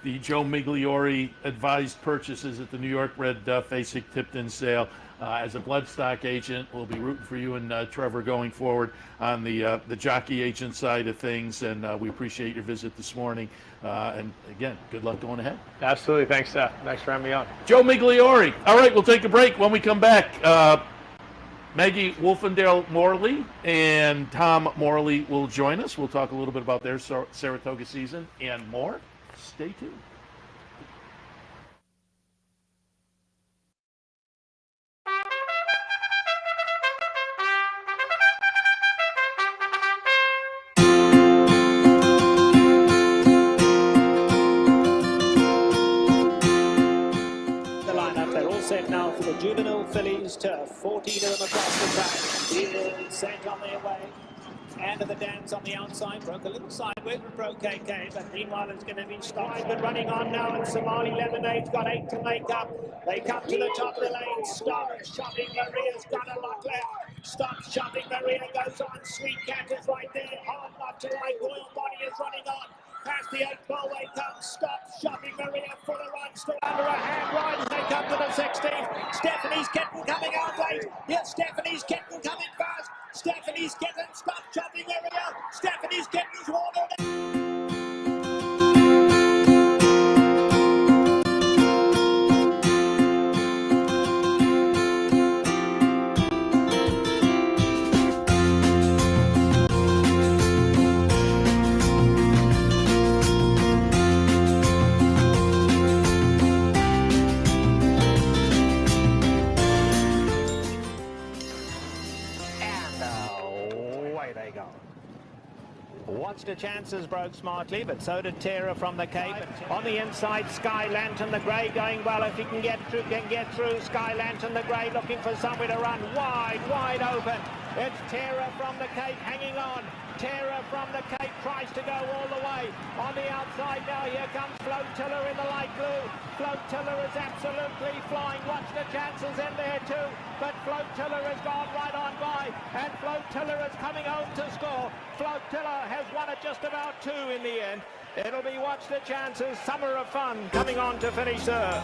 the Joe Migliore advised purchases at the New York Red Fasig Tipton sale. As a Bloodstock agent, we'll be rooting for you and Trevor going forward on the jockey agent side of things, and we appreciate your visit this morning. And again, good luck going ahead. Absolutely. Thanks, Seth. Thanks for having me on. Joe Migliore. All right, we'll take a break. When we come back, Maggie Wolfendale-Morley and Tom Morley will join us. We'll talk a little bit about their Saratoga season and more. Stay tuned. Set now for the juvenile fillies turf. 14 of them across the track. Deal set on their way. And the dance on the outside. Broke a little sideways with Pro KK, but meanwhile it's going to be stopped. But running on now, and Somali Lemonade's got 8 to make up. They come to the top of the lane. Stop Shopping Maria's got a lot left. Stop Shopping Maria goes on. Sweet Cat is right there. Hard not to like. Royal Body is running on. Past the 8th ball, they come. Stop Shopping Maria for the run. Still under a hand ride as they come to the 16th. Stephanie's Kitten coming out late. Yes, Stephanie's Kitten coming fast. Stephanie's Kitten. Stop Shopping Maria. Stephanie's Kitten's watered. Watched the chances, broke smartly, but so did Terror from the Cape. On the inside, Sky Lantern, the Grey going well. If he can get through. Sky Lantern, the Grey looking for somewhere to run. Wide open. It's Terror from the Cape hanging on. Terror from the Cape tries to go all the way. On the outside now, here comes Flotilla in the light blue. Flotilla is absolutely flying. Watch the chances in there too. But Flotilla has gone right on by. And Flotilla is coming home to score. Flotilla has won it just about 2 in the end. It'll be Watch the Chances, Summer of Fun coming on to finish third.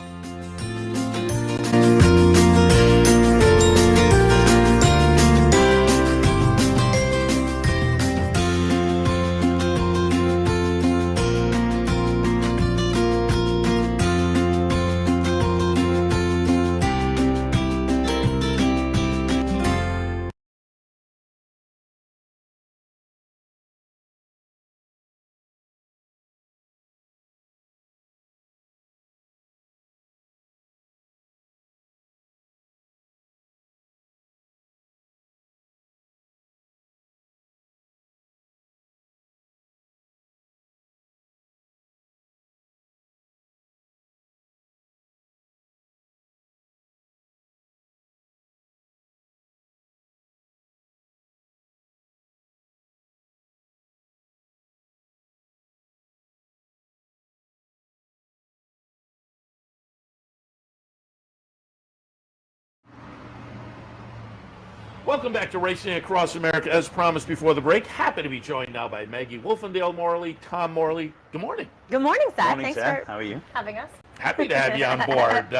Welcome back to Racing Across America. As promised before the break, happy to be joined now by Maggie Wolfendale-Morley, Tom Morley. Good morning. Good morning, Seth. Morning, Thanks Seth. for How are you? having us. Happy to have you on board.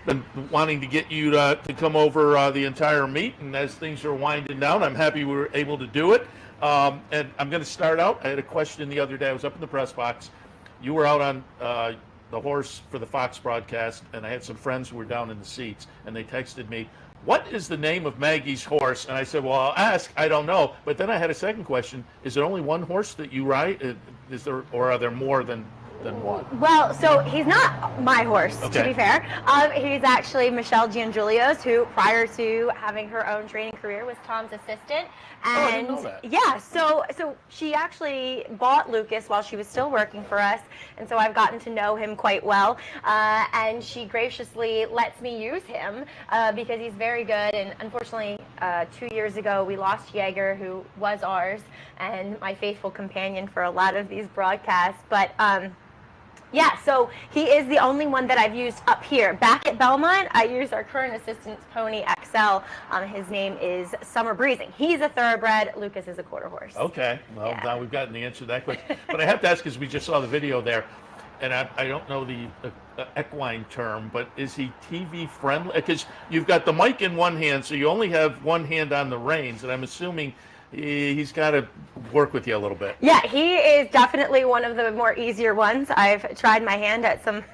Been wanting to get you to come over the entire meet, and as things are winding down, I'm happy we were able to do it. And I'm going to start out. I had a question the other day. I was up in the press box. You were out on the horse for the Fox broadcast, and I had some friends who were down in the seats, and they texted me, "What is the name of Maggie's horse?" And I said, well, I'll ask. I don't know. But then I had a second question. Is there only one horse that you ride? Is there, or are there more than one? Well, so he's not my horse, Okay. to be fair. He's actually Michelle Giangiulio's, who prior to having her own training career was Tom's assistant. And I didn't know that. yeah, so she actually bought Lucas while she was still working for us, and so I've gotten to know him quite well. And she graciously lets me use him because he's very good. And unfortunately, 2 years ago, we lost Jaeger, who was ours and my faithful companion for a lot of these broadcasts. But yeah, so he is the only one that I've used up here. Back at Belmont, I use our current assistant's pony, XL. His name is Summer Breezing. He's a thoroughbred. Lucas is a quarter horse. Okay. Well, Yeah. now we've gotten the answer to that question. But I have to ask, because we just saw the video there, and I don't know the equine term, but is he TV friendly? Because you've got the mic in one hand, so you only have one hand on the reins, and I'm assuming he's got to work with you a little bit. Yeah, he is definitely one of the more easier ones. I've tried my hand at some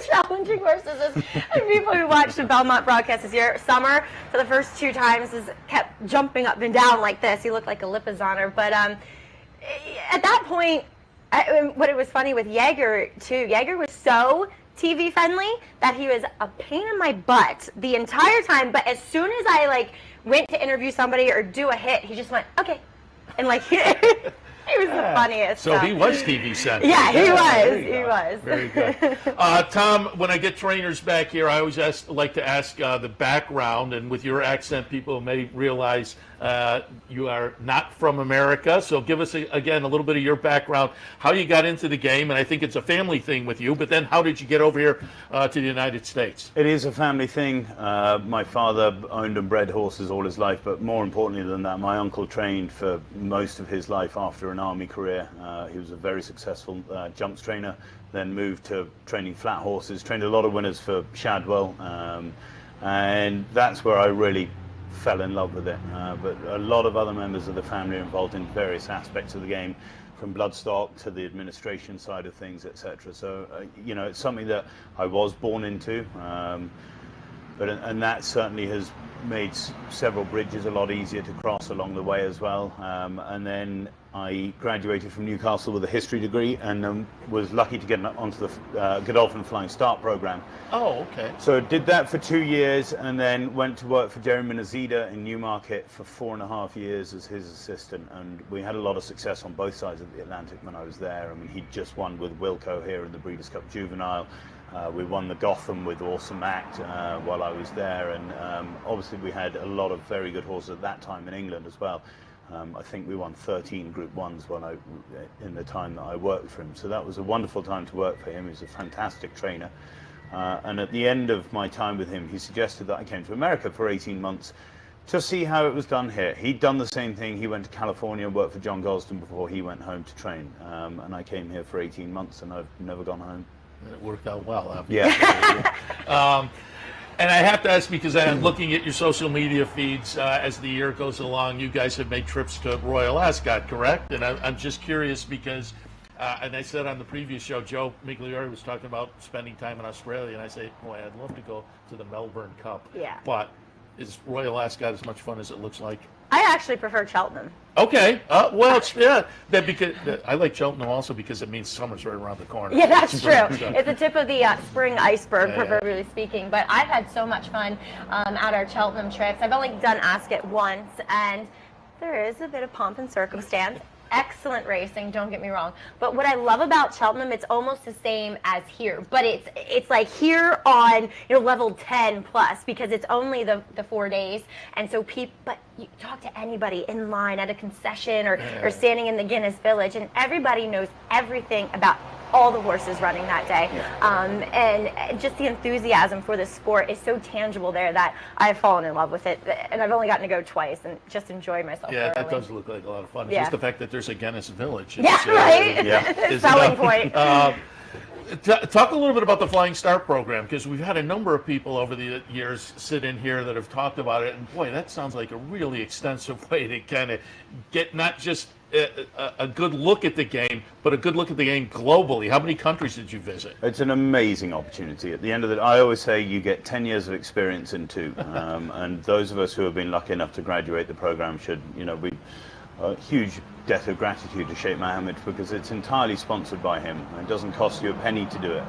challenging horses. And people who watched the Belmont broadcast this year, Summer, for the first 2 times, kept jumping up and down like this. He looked like a Lipizzaner. But at that point, what it was funny with Jaeger, too, Jaeger was so TV friendly that he was a pain in my butt the entire time. But as soon as I went to interview somebody or do a hit, he just went, okay. And he was the funniest. So he was TV centric. Yeah, he was. He was. Very good. Tom, when I get trainers back here, I always like to ask the background, and with your accent, people may realize you are not from America. So give us, again, a little bit of your background, how you got into the game, and I think it's a family thing with you, but then how did you get over here to the United States? It is a family thing. My father owned and bred horses all his life, but more importantly than that, my uncle trained for most of his life after an army career. He was a very successful jumps trainer, then moved to training flat horses, trained a lot of winners for Shadwell, and that's where I really fell in love with it. But a lot of other members of the family are involved in various aspects of the game, from Bloodstock to the administration side of things, etc. So, it's something that I was born into, and that certainly has made several bridges a lot easier to cross along the way as well. And then I graduated from Newcastle with a history degree, and was lucky to get onto the Godolphin Flying Start program. Oh, okay. So did that for 2 years, and then went to work for Jerry Minazida in Newmarket for 4.5 years as his assistant. And we had a lot of success on both sides of the Atlantic when I was there. I mean, he'd just won with Wilco here in the Breeders' Cup Juvenile. We won the Gotham with Awesome Act while I was there, and obviously we had a lot of very good horses at that time in England as well. I think we won 13 Group 1s in the time that I worked for him. So that was a wonderful time to work for him. He was a fantastic trainer. And at the end of my time with him, he suggested that I came to America for 18 months to see how it was done here. He'd done the same thing. He went to California and worked for John Gosden before he went home to train. And I came here for 18 months, and I've never gone home. It worked out well, obviously. Yeah. And I have to ask, because I'm looking at your social media feeds as the year goes along, you guys have made trips to Royal Ascot, correct? And I'm just curious because, and I said on the previous show, Joe Migliore was talking about spending time in Australia, and I say, boy, I'd love to go to the Melbourne Cup. Yeah. But is Royal Ascot as much fun as it looks like? I actually prefer Cheltenham. Okay. Well, because I like Cheltenham also because it means summer's right around the corner. Yeah, that's true. It's the tip of the spring iceberg, proverbially speaking. But I've had so much fun at our Cheltenham trips. I've only done Ascot once, and there is a bit of pomp and circumstance. Excellent racing, don't get me wrong. But what I love about Cheltenham, it's almost the same as here. But it's like here on level 10 plus, because it's only the 4 days. And so but you talk to anybody in line at a concession or standing in the Guinness Village, and everybody knows everything about all the horses running that day. And just the enthusiasm for the sport is so tangible there that I've fallen in love with it. And I've only gotten to go twice and just enjoy myself thoroughly. That does look like a lot of fun. It's just the fact that there's a Guinness Village. Right? Selling point. Talk a little bit about the Flying Start program, because we've had a number of people over the years sit in here that have talked about it, and boy, that sounds like a really extensive way to kind of get not just a good look at the game, but a good look at the game globally. How many countries did you visit? It's an amazing opportunity. At the end of it, I always say you get 10 years of experience in 2. And those of us who have been lucky enough to graduate the program should, be a huge debt of gratitude to Sheikh Mohammed, because it's entirely sponsored by him. It doesn't cost you a penny to do it.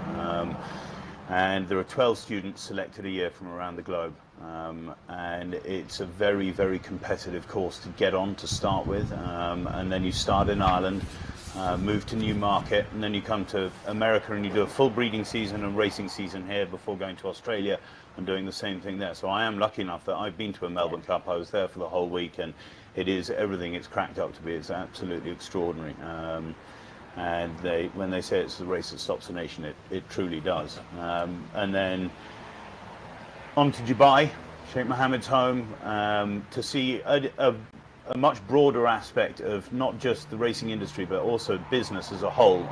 And there are 12 students selected a year from around the globe. And it's a very, very competitive course to get on to start with. And then you start in Ireland, move to Newmarket, and then you come to America and you do a full breeding season and racing season here before going to Australia and doing the same thing there. So I am lucky enough that I've been to a Melbourne Cup. I was there for the whole week, and it is everything it's cracked up to be. It's absolutely extraordinary. And when they say it's the race that stops the nation, it truly does. And then on to Dubai, Sheikh Mohammed's home, to see a much broader aspect of not just the racing industry, but also business as a whole.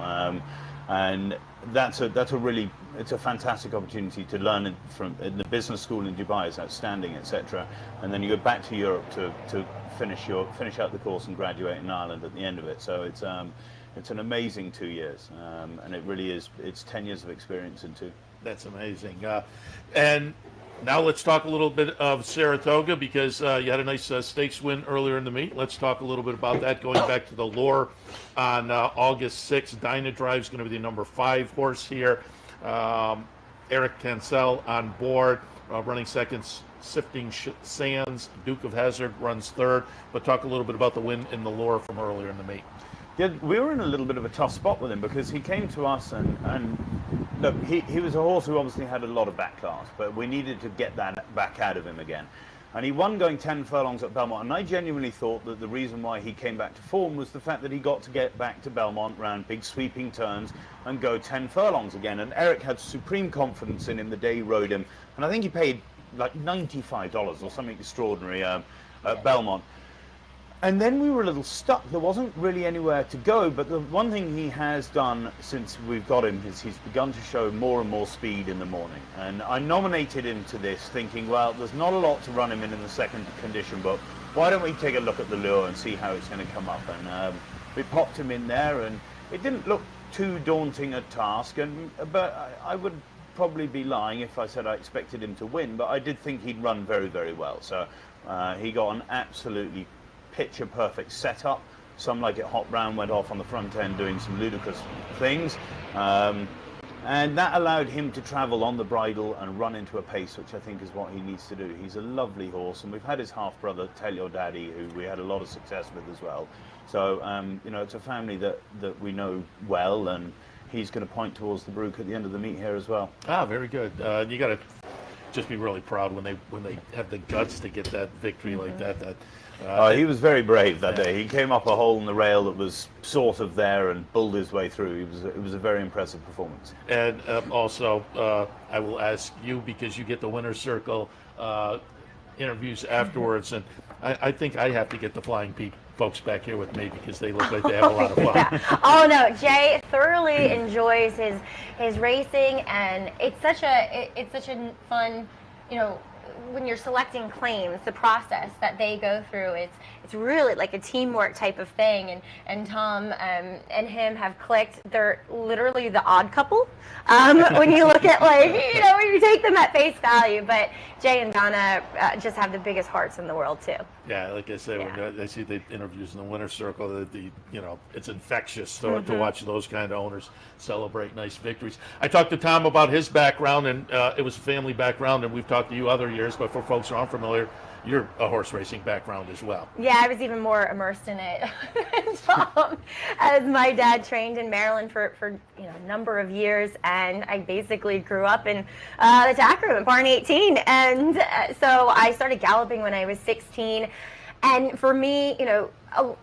And that's a really, it's a fantastic opportunity to learn from in the business school in Dubai is outstanding, etc. And then you go back to Europe to finish out the course and graduate in Ireland at the end of it. So it's an amazing 2 years, and it really is. It's 10 years of experience in 2. That's amazing. And now let's talk a little bit of Saratoga, because you had a nice stakes win earlier in the meet. Let's talk a little bit about that. Going back to the lure on August 6th, Dynadrive is going to be the number 5 horse here. Eric Cancel on board, running second. Sifting Sands, Duke of Hazard runs third. But talk a little bit about the win in the lure from earlier in the meet. Yeah, we were in a little bit of a tough spot with him because he came to us and look, he was a horse who obviously had a lot of back class, but we needed to get that back out of him again. And he won going 10 furlongs at Belmont, and I genuinely thought that the reason why he came back to form was the fact that he got to get back to Belmont, round big sweeping turns, and go 10 furlongs again. And Eric had supreme confidence in him the day he rode him, and I think he paid like $95 or something extraordinary at Belmont. And then we were a little stuck. There wasn't really anywhere to go, but the one thing he has done since we've got him is he's begun to show more and more speed in the morning. And I nominated him to this thinking, well, there's not a lot to run him in the second condition book. Why don't we take a look at the lure and see how it's going to come up? And we popped him in there, and it didn't look too daunting a task. But I would probably be lying if I said I expected him to win, but I did think he'd run very, very well. So he got an absolutely picture perfect setup. Some Like It Hot Brown went off on the front end doing some ludicrous things, and that allowed him to travel on the bridle and run into a pace, which I think is what he needs to do. He's a lovely horse, and we've had his half brother Tell Your Daddy, who we had a lot of success with as well. So you know, it's a family that we know well, and he's going to point towards the Brook at the end of the meet here as well. Ah, very good. You got to just be really proud when they have the guts to get that victory like that. He was very brave that day. He came up a hole in the rail that was sort of there and bulled his way through. It was a very impressive performance. And also, I will ask you, because you get the winner's circle interviews afterwards, and I think I have to get the Flying Pete folks back here with me because they look like they have a lot of fun. Yeah. Oh no, Jay thoroughly enjoys his racing, and it's such a fun, you know, when you're selecting claims, the process that they go through, it's really like a teamwork type of thing. And Tom and him have clicked. They're literally the odd couple when you look at, like, you know, when you take them at face value. But Jay and Donna just have the biggest hearts in the world too. Yeah, like I said, when I see the interviews in the winner's circle, you know, it's infectious to watch those kind of owners celebrate nice victories. I talked to Tom about his background, and it was a family background, and we've talked to you other years, but for folks who aren't familiar, you're a horse racing background as well. Yeah, I was even more immersed in it than Tom, as my dad trained in Maryland for you know, a number of years, and I basically grew up in the tack room at Barn 18, and so I started galloping when I was 16. And for me, you know,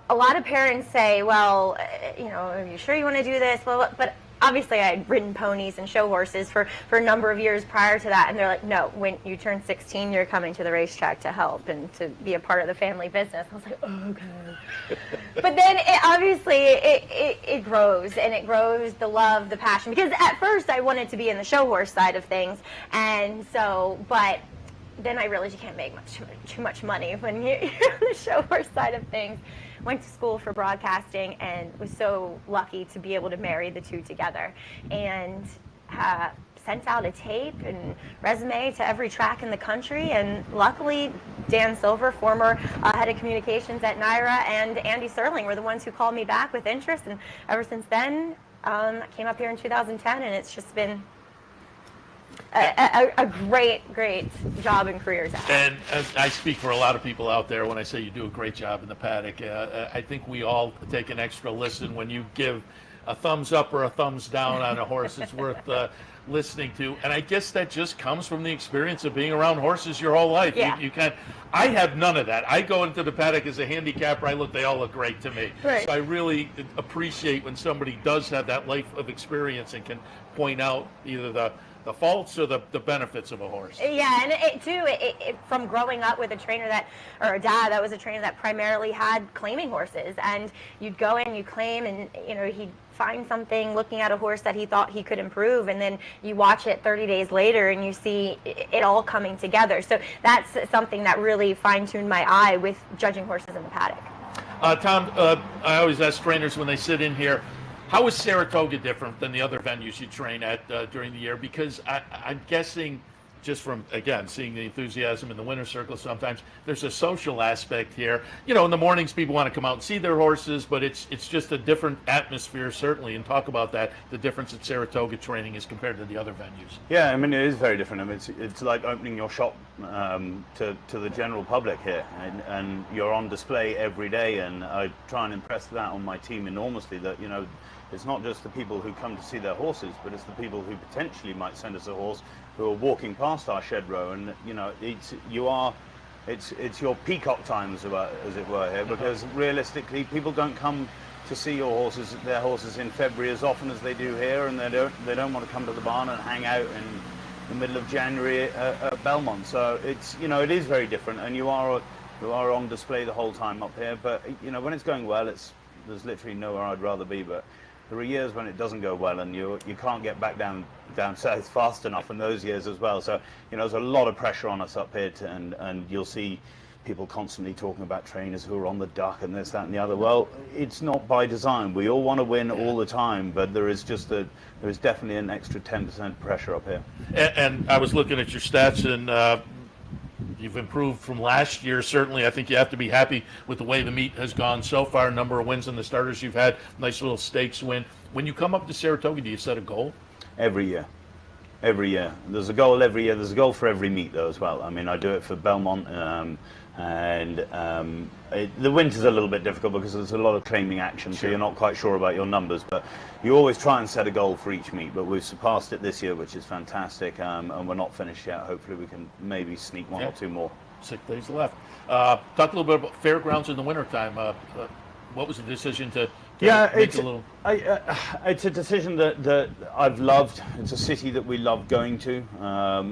a lot of parents say, well, you know, are you sure you want to do this? Well, but obviously I had ridden ponies and show horses for a number of years prior to that, and they're like, no, when you turn 16, you're coming to the racetrack to help and to be a part of the family business. I was like, oh, okay. But then it grows, and it grows the love, the passion, because at first I wanted to be in the show horse side of things, and so, but then I realized you can't make too much money when you're on the show horse side of things. Went to school for broadcasting and was so lucky to be able to marry the two together, and sent out a tape and resume to every track in the country. And luckily, Dan Silver, former head of communications at NYRA, and Andy Serling were the ones who called me back with interest. And ever since then, I came up here in 2010, and it's just been a great job and career to have. And I speak for a lot of people out there when I say you do a great job in the paddock. I think we all take an extra listen when you give a thumbs up or a thumbs down on a horse. It's worth listening to, and I guess that just comes from the experience of being around horses your whole life. Yeah. You can't. I have none of that. I go into the paddock as a handicapper. They all look great to me. Right. So I really appreciate when somebody does have that life of experience and can point out either the the faults or the benefits of a horse? Yeah, and it from growing up with a trainer or a dad that was a trainer that primarily had claiming horses, and you'd go in, you claim, and he'd find something looking at a horse that he thought he could improve, and then you watch it 30 days later and you see it all coming together. So that's something that really fine-tuned my eye with judging horses in the paddock. Tom, I always ask trainers when they sit in here, how is Saratoga different than the other venues you train at during the year? Because I'm guessing, just from, again, seeing the enthusiasm in the winner's circle sometimes, there's a social aspect here. In the mornings people want to come out and see their horses, but it's just a different atmosphere, certainly, and talk about that, the difference that Saratoga training is compared to the other venues. Yeah, I mean, it is very different. I mean, it's like opening your shop to the general public here, and you're on display every day, and I try and impress that on my team enormously, that, it's not just the people who come to see their horses, but it's the people who potentially might send us a horse who are walking past our shed row, and it's your peacock time, as it were, here, because realistically people don't come to see their horses in February as often as they do here, and they don't want to come to the barn and hang out in the middle of January at Belmont. So it is very different, and you are on display the whole time up here. But when it's going well, there's literally nowhere I'd rather be. But there are years when it doesn't go well, and you can't get back down south fast enough in those years as well. So there's a lot of pressure on us up here, and you'll see people constantly talking about trainers who are on the duck and this, that, and the other. Well, it's not by design. We all want to win all the time, but there is definitely an extra 10% pressure up here. And I was looking at your stats, and you've improved from last year. Certainly, I think you have to be happy with the way the meet has gone so far. Number of wins in the starters you've had, nice little stakes win. When you come up to Saratoga, do you set a goal? Every year. There's a goal every year. There's a goal for every meet, though, as well. I mean, I do it for Belmont, the winter's a little bit difficult because there's a lot of claiming action, so you're not quite sure about your numbers, but you always try and set a goal for each meet. But we've surpassed it this year, which is fantastic, and we're not finished yet. Hopefully we can maybe sneak one or two more. 6 days left. Talk a little bit about fairgrounds in the wintertime. What was the decision to make a little... it's a decision that I've loved. It's a city that we love going to.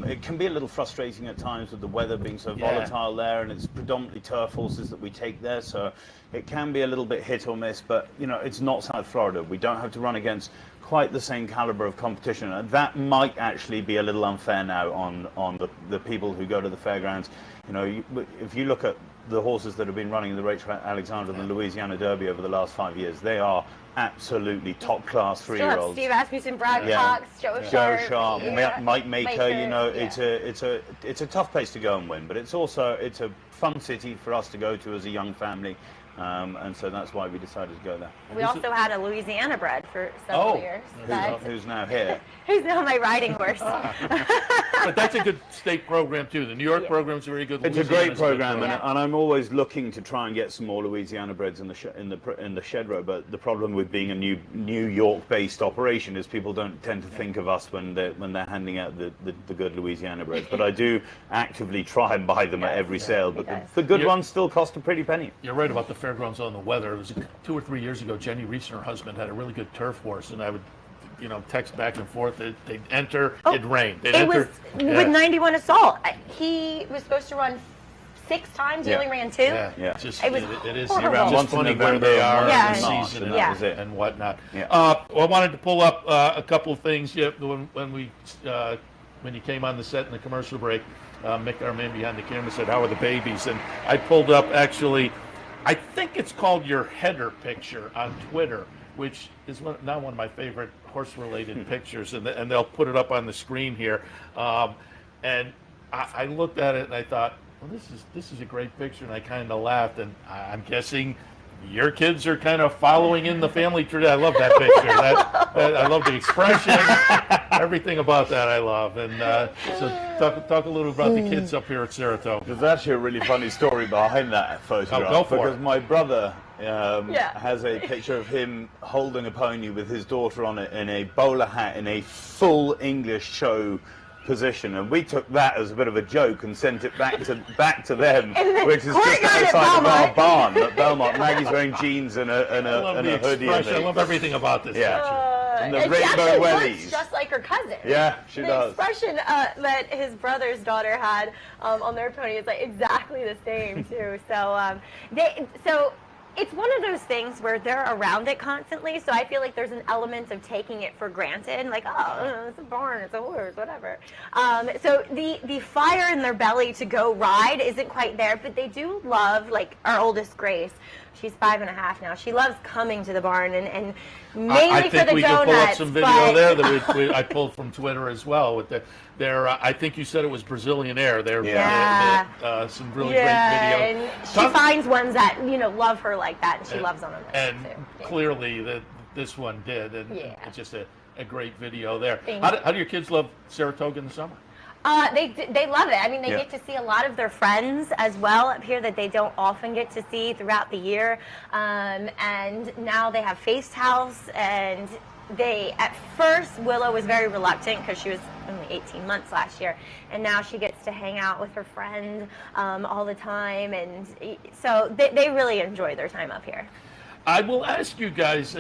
It can be a little frustrating at times with the weather being so volatile there, and it's predominantly turf horses that we take there, so it can be a little bit hit or miss, but it's not South Florida. We don't have to run against quite the same caliber of competition, and that might actually be a little unfair now on the people who go to the fairgrounds. If you look at the horses that have been running in the Rachel Alexander and the Louisiana Derby over the last 5 years, they are absolutely top class 3-year-olds. Steve Asmussen, Brad Cox, Joe Sharp, Mike Maker. It's a tough place to go and win, but it's a fun city for us to go to as a young family. And so that's why we decided to go there. We also had a Louisiana bred for several years. Who's now here? Who's now my riding horse. But that's a good state program too. The New York program's very good. It's a great program, and I'm always looking to try and get some more Louisiana breds in the shed row. But the problem with being a New York-based operation is people don't tend to think of us when they're handing out the good Louisiana breds. But I do actively try and buy them at every sale. But the good ones still cost a pretty penny. You're right about the fairgrounds on the weather. It was 2 or 3 years ago. Jenny Reese and her husband had a really good turf horse, and I would, text back and forth. They'd enter, it'd rain. With 91 Assault. He was supposed to run 6 times. He only ran 2. It is horrible. just funny where they are in the season and whatnot. Well, I wanted to pull up a couple of things. When you came on the set in the commercial break, Mick, our man behind the camera, said, "How are the babies?" And I pulled up actually, I think it's called your header picture on Twitter, which is now one of my favorite horse-related pictures, and they'll put it up on the screen here. And I looked at it and I thought, well, this is a great picture, and I kind of laughed. And I'm guessing your kids are kind of following in the family tradition. I love that picture. I love the expression, everything about that I love. And so talk a little about the kids up here at Saratoga. There's actually a really funny story behind that photograph. Go for because it. my brother has a picture of him holding a pony with his daughter on it in a bowler hat in a full English show position, and we took that as a bit of a joke and sent it back to them, which is just outside of our barn at Belmont. Maggie's wearing jeans and a hoodie. I love everything about this picture. And the and she rainbow actually wellies. looks just like her cousin. Yeah, she the does. expression that his brother's daughter had on their pony is like exactly the same too. So it's one of those things where they're around it constantly. So I feel like there's an element of taking it for granted, like, oh, it's a barn, it's a horse, whatever. So the fire in their belly to go ride isn't quite there, but they do love, like our oldest Grace. She's 5.5 now. She loves coming to the barn and mainly for the donuts. I think we could pull up some video but there that I pulled from Twitter as well. With their, I think you said it was Brazilian Air. Some really great video. And she finds ones that love her like that, and she loves them. And too. clearly this one did, and it's just a great video there. Thank How do your kids love Saratoga in the summer? They love it. I mean, they get to see a lot of their friends as well up here that they don't often get to see throughout the year. And now they have Face House, and at first, Willow was very reluctant because she was only 18 months last year, and now she gets to hang out with her friend all the time, and so they really enjoy their time up here. I will ask you guys,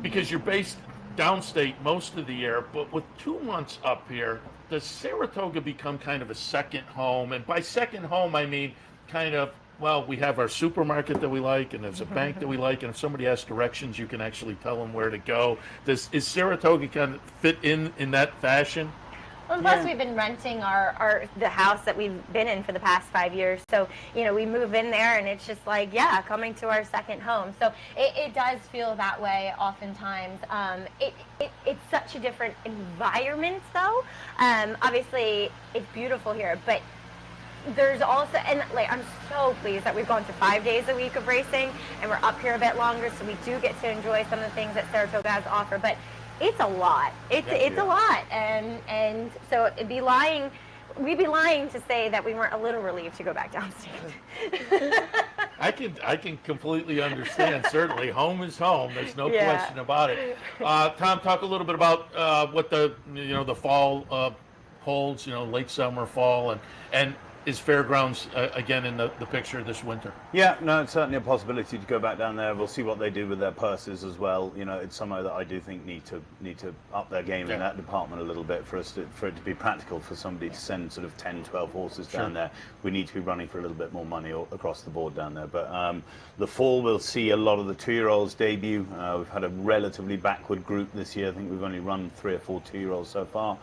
because you're based downstate most of the year, but with 2 months up here, does Saratoga become kind of a second home? And by second home, I mean kind of, well, we have our supermarket that we like, and there's a bank that we like, and if somebody has directions, you can actually tell them where to go. Is Saratoga kind of fit in that fashion? Well, plus we've been renting the house that we've been in for the past 5 years. So, we move in there and it's just like, coming to our second home. So it does feel that way oftentimes. It's such a different environment though. Obviously it's beautiful here, but there's also, and like, I'm so pleased that we've gone to 5 days a week of racing and we're up here a bit longer. So we do get to enjoy some of the things that Saratoga has to offer, but it's a lot. It's a lot, and so we'd be lying to say that we weren't a little relieved to go back downstate. I can completely understand. Certainly, home is home. There's no question about it. Tom, talk a little bit about what the fall holds. Late summer, fall, and is Fairgrounds again in the picture this winter? Yeah, no, it's certainly a possibility to go back down there. We'll see what they do with their purses as well. It's somewhere that I do think need to up their game in that department a little bit for it to be practical for somebody to send sort of 10, 12 horses down there. We need to be running for a little bit more money across the board down there. But the fall, we'll see a lot of the 2-year-olds debut. We've had a relatively backward group this year. I think we've only run 3 or 4 2-year-olds so far.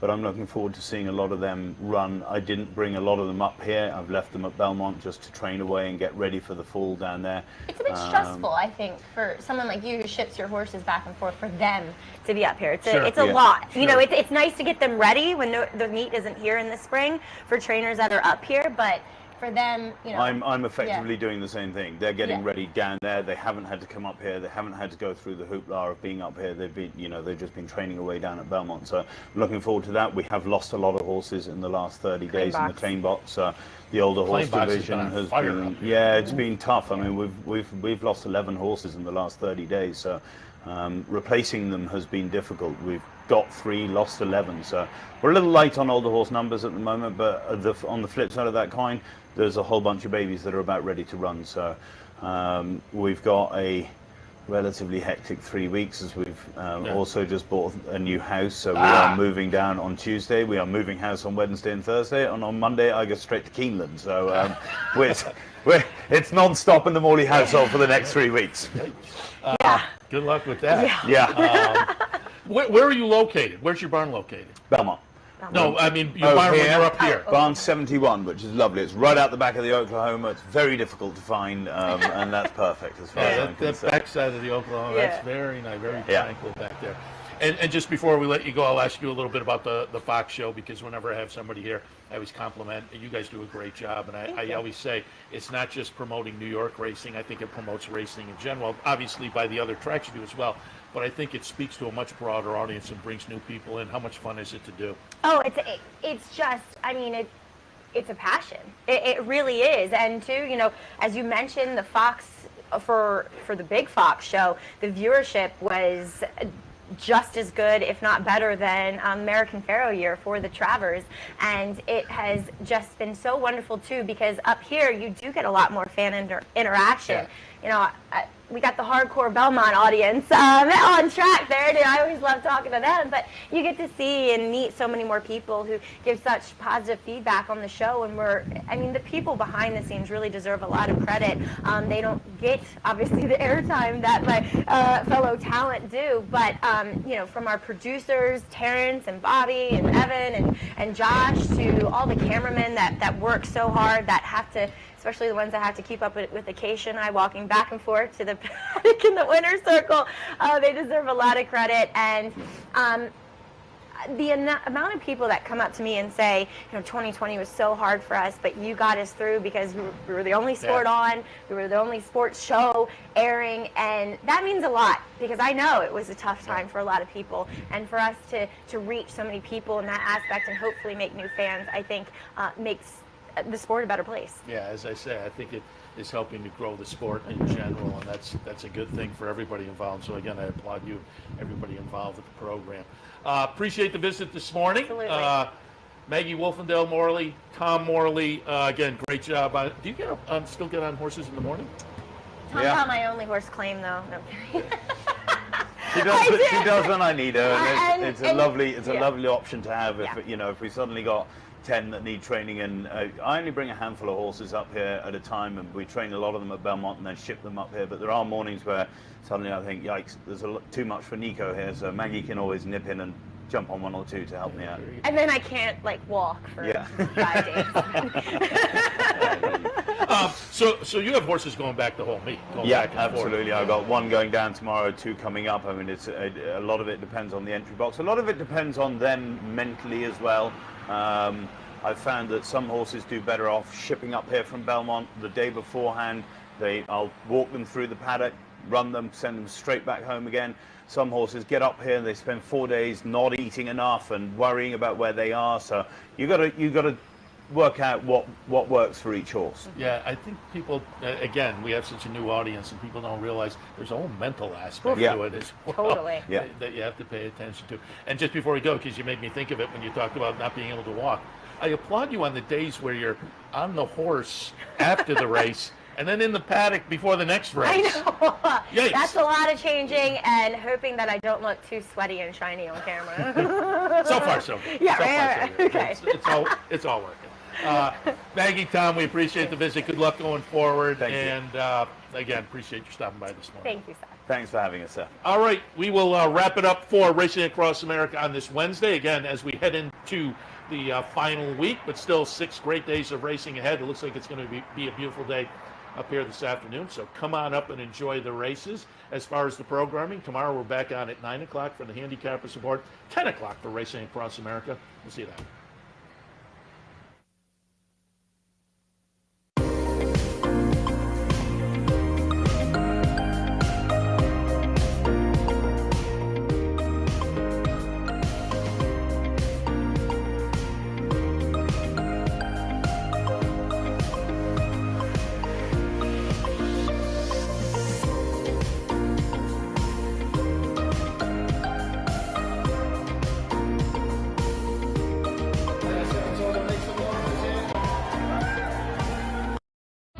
But I'm looking forward to seeing a lot of them run. I didn't bring a lot of them up here. I've left them at Belmont just to train away and get ready for the fall down there. It's a bit stressful, I think, for someone like you who ships your horses back and forth, for them to be up here. It's a lot. It's nice to get them ready when the meet isn't here in the spring for trainers that are up here, but for them, I'm effectively doing the same thing. They're getting ready down there. They haven't had to come up here. They haven't had to go through the hoopla of being up here. They've been, they've just been training away down at Belmont. So looking forward to that. We have lost a lot of horses in the last 30 days in the claim box. The older horse division has been, it's been tough. I mean, we've lost 11 horses in the last 30 days. So replacing them has been difficult. We've got 3, lost 11. So we're a little light on older horse numbers at the moment, but on the flip side of that coin, there's a whole bunch of babies that are about ready to run. So we've got a relatively hectic 3 weeks as we've also just bought a new house. So we are moving down on Tuesday. We are moving house on Wednesday and Thursday. And on Monday, I go straight to Keeneland. So it's non-stop in the Morley household for the next 3 weeks. Good luck with that. Where are you located? Where's your barn located? Belmont. No, I mean your barn when you're up here. Barn 71, which is lovely. It's right out the back of the Oklahoma. It's very difficult to find, and that's perfect as far as I'm concerned. The backside of the Oklahoma, that's very nice, very tranquil back there. And just before we let you go, I'll ask you a little bit about the Fox show, because whenever I have somebody here, I always compliment. You guys do a great job, and I always say it's not just promoting New York racing. I think it promotes racing in general, obviously by the other tracks you do as well. But I think it speaks to a much broader audience and brings new people in. How much fun is it to do? Oh, it's just, I mean, it's a passion. It really is. And too, as you mentioned, the Fox, for the big Fox show, the viewership was just as good, if not better, than American Pharoah year for the Travers. And it has just been so wonderful too, because up here you do get a lot more fan interaction. we got the hardcore Belmont audience on track there, and I always love talking to them. But you get to see and meet so many more people who give such positive feedback on the show, and the people behind the scenes really deserve a lot of credit. They don't get, obviously, the airtime that my fellow talent do, but from our producers, Terrence and Bobby and Evan and Josh, to all the cameramen that work so hard, that have to, especially the ones that have to keep up with Acacia and I walking back and forth to the paddock in the winner's circle. They deserve a lot of credit. And the amount of people that come up to me and say, 2020 was so hard for us, but you got us through because we were the only sport on, we were the only sports show airing, and that means a lot, because I know it was a tough time for a lot of people, and for us to reach so many people in that aspect and hopefully make new fans, I think makes the sport a better place. Yeah, as I say, I think it is helping to grow the sport in general, and that's a good thing for everybody involved. So again, I applaud you, everybody involved with the program. Appreciate the visit this morning. Absolutely. Maggie Wolfendale-Morley, Tom Morley, again, great job. Do you still get on horses in the morning? Tom's not my only horse claim, though. No. She does when I need her, and it's a lovely option to have if we suddenly got 10 that need training, and I only bring a handful of horses up here at a time, and we train a lot of them at Belmont and then ship them up here. But there are mornings where suddenly I think, yikes, there's too much for Nico here, so Maggie can always nip in and jump on one or two to help me out. And then I can't walk for 5 days. So you have horses going back the whole meet? Absolutely. I've got one going down tomorrow, 2 coming up. I mean, it's a lot of it depends on the entry box. A lot of it depends on them mentally as well. I've found that some horses do better off shipping up here from Belmont the day beforehand. I'll walk them through the paddock, run them, send them straight back home again. Some horses get up here and they spend 4 days not eating enough and worrying about where they are. So you got to work out what works for each horse. Yeah, I think people, again, we have such a new audience, and people don't realize there's a whole mental aspect to it as well. Totally. That you have to pay attention to. And just before we go, because you made me think of it when you talked about not being able to walk, I applaud you on the days where you're on the horse after the race and then in the paddock before the next race. I know. Yikes. That's a lot of changing, and hoping that I don't look too sweaty and shiny on camera. So far, so good. Yeah, so right. Far, so good. Okay. It's all working. Maggie, Tom, we appreciate the visit. Good luck going forward. Thank you. And again, appreciate you stopping by this morning. Thank you, Seth. Thanks for having us, Seth. All right, we will wrap it up for Racing Across America on this Wednesday. Again, as we head into the final week, but still 6 great days of racing ahead. It looks like it's going to be a beautiful day up here this afternoon. So come on up and enjoy the races. As far as the programming, tomorrow we're back on at 9 o'clock for the handicapper support, 10 o'clock for Racing Across America. We'll see you then.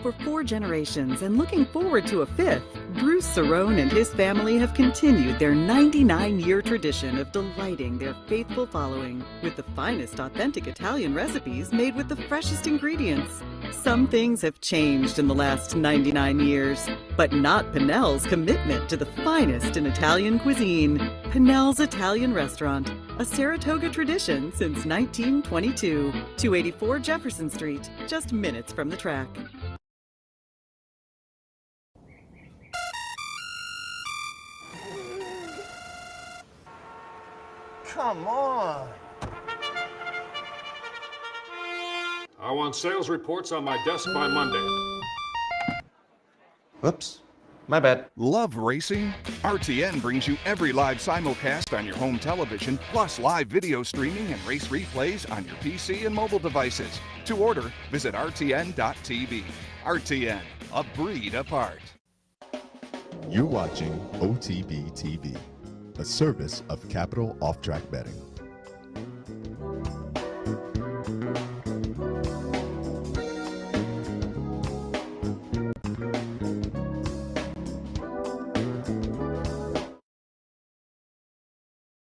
For 4 generations and looking forward to a 5th, Bruce Cerrone and his family have continued their 99-year tradition of delighting their faithful following with the finest authentic Italian recipes made with the freshest ingredients. Some things have changed in the last 99 years, but not Pinnell's commitment to the finest in Italian cuisine. Pinnell's Italian Restaurant, a Saratoga tradition since 1922. 284 Jefferson Street, just minutes from the track. Come on. I want sales reports on my desk by Monday. Whoops. My bad. Love racing? RTN brings you every live simulcast on your home television, plus live video streaming and race replays on your PC and mobile devices. To order, visit rtn.tv. RTN, a breed apart. You're watching OTB TV, a service of Capital Off-Track Betting.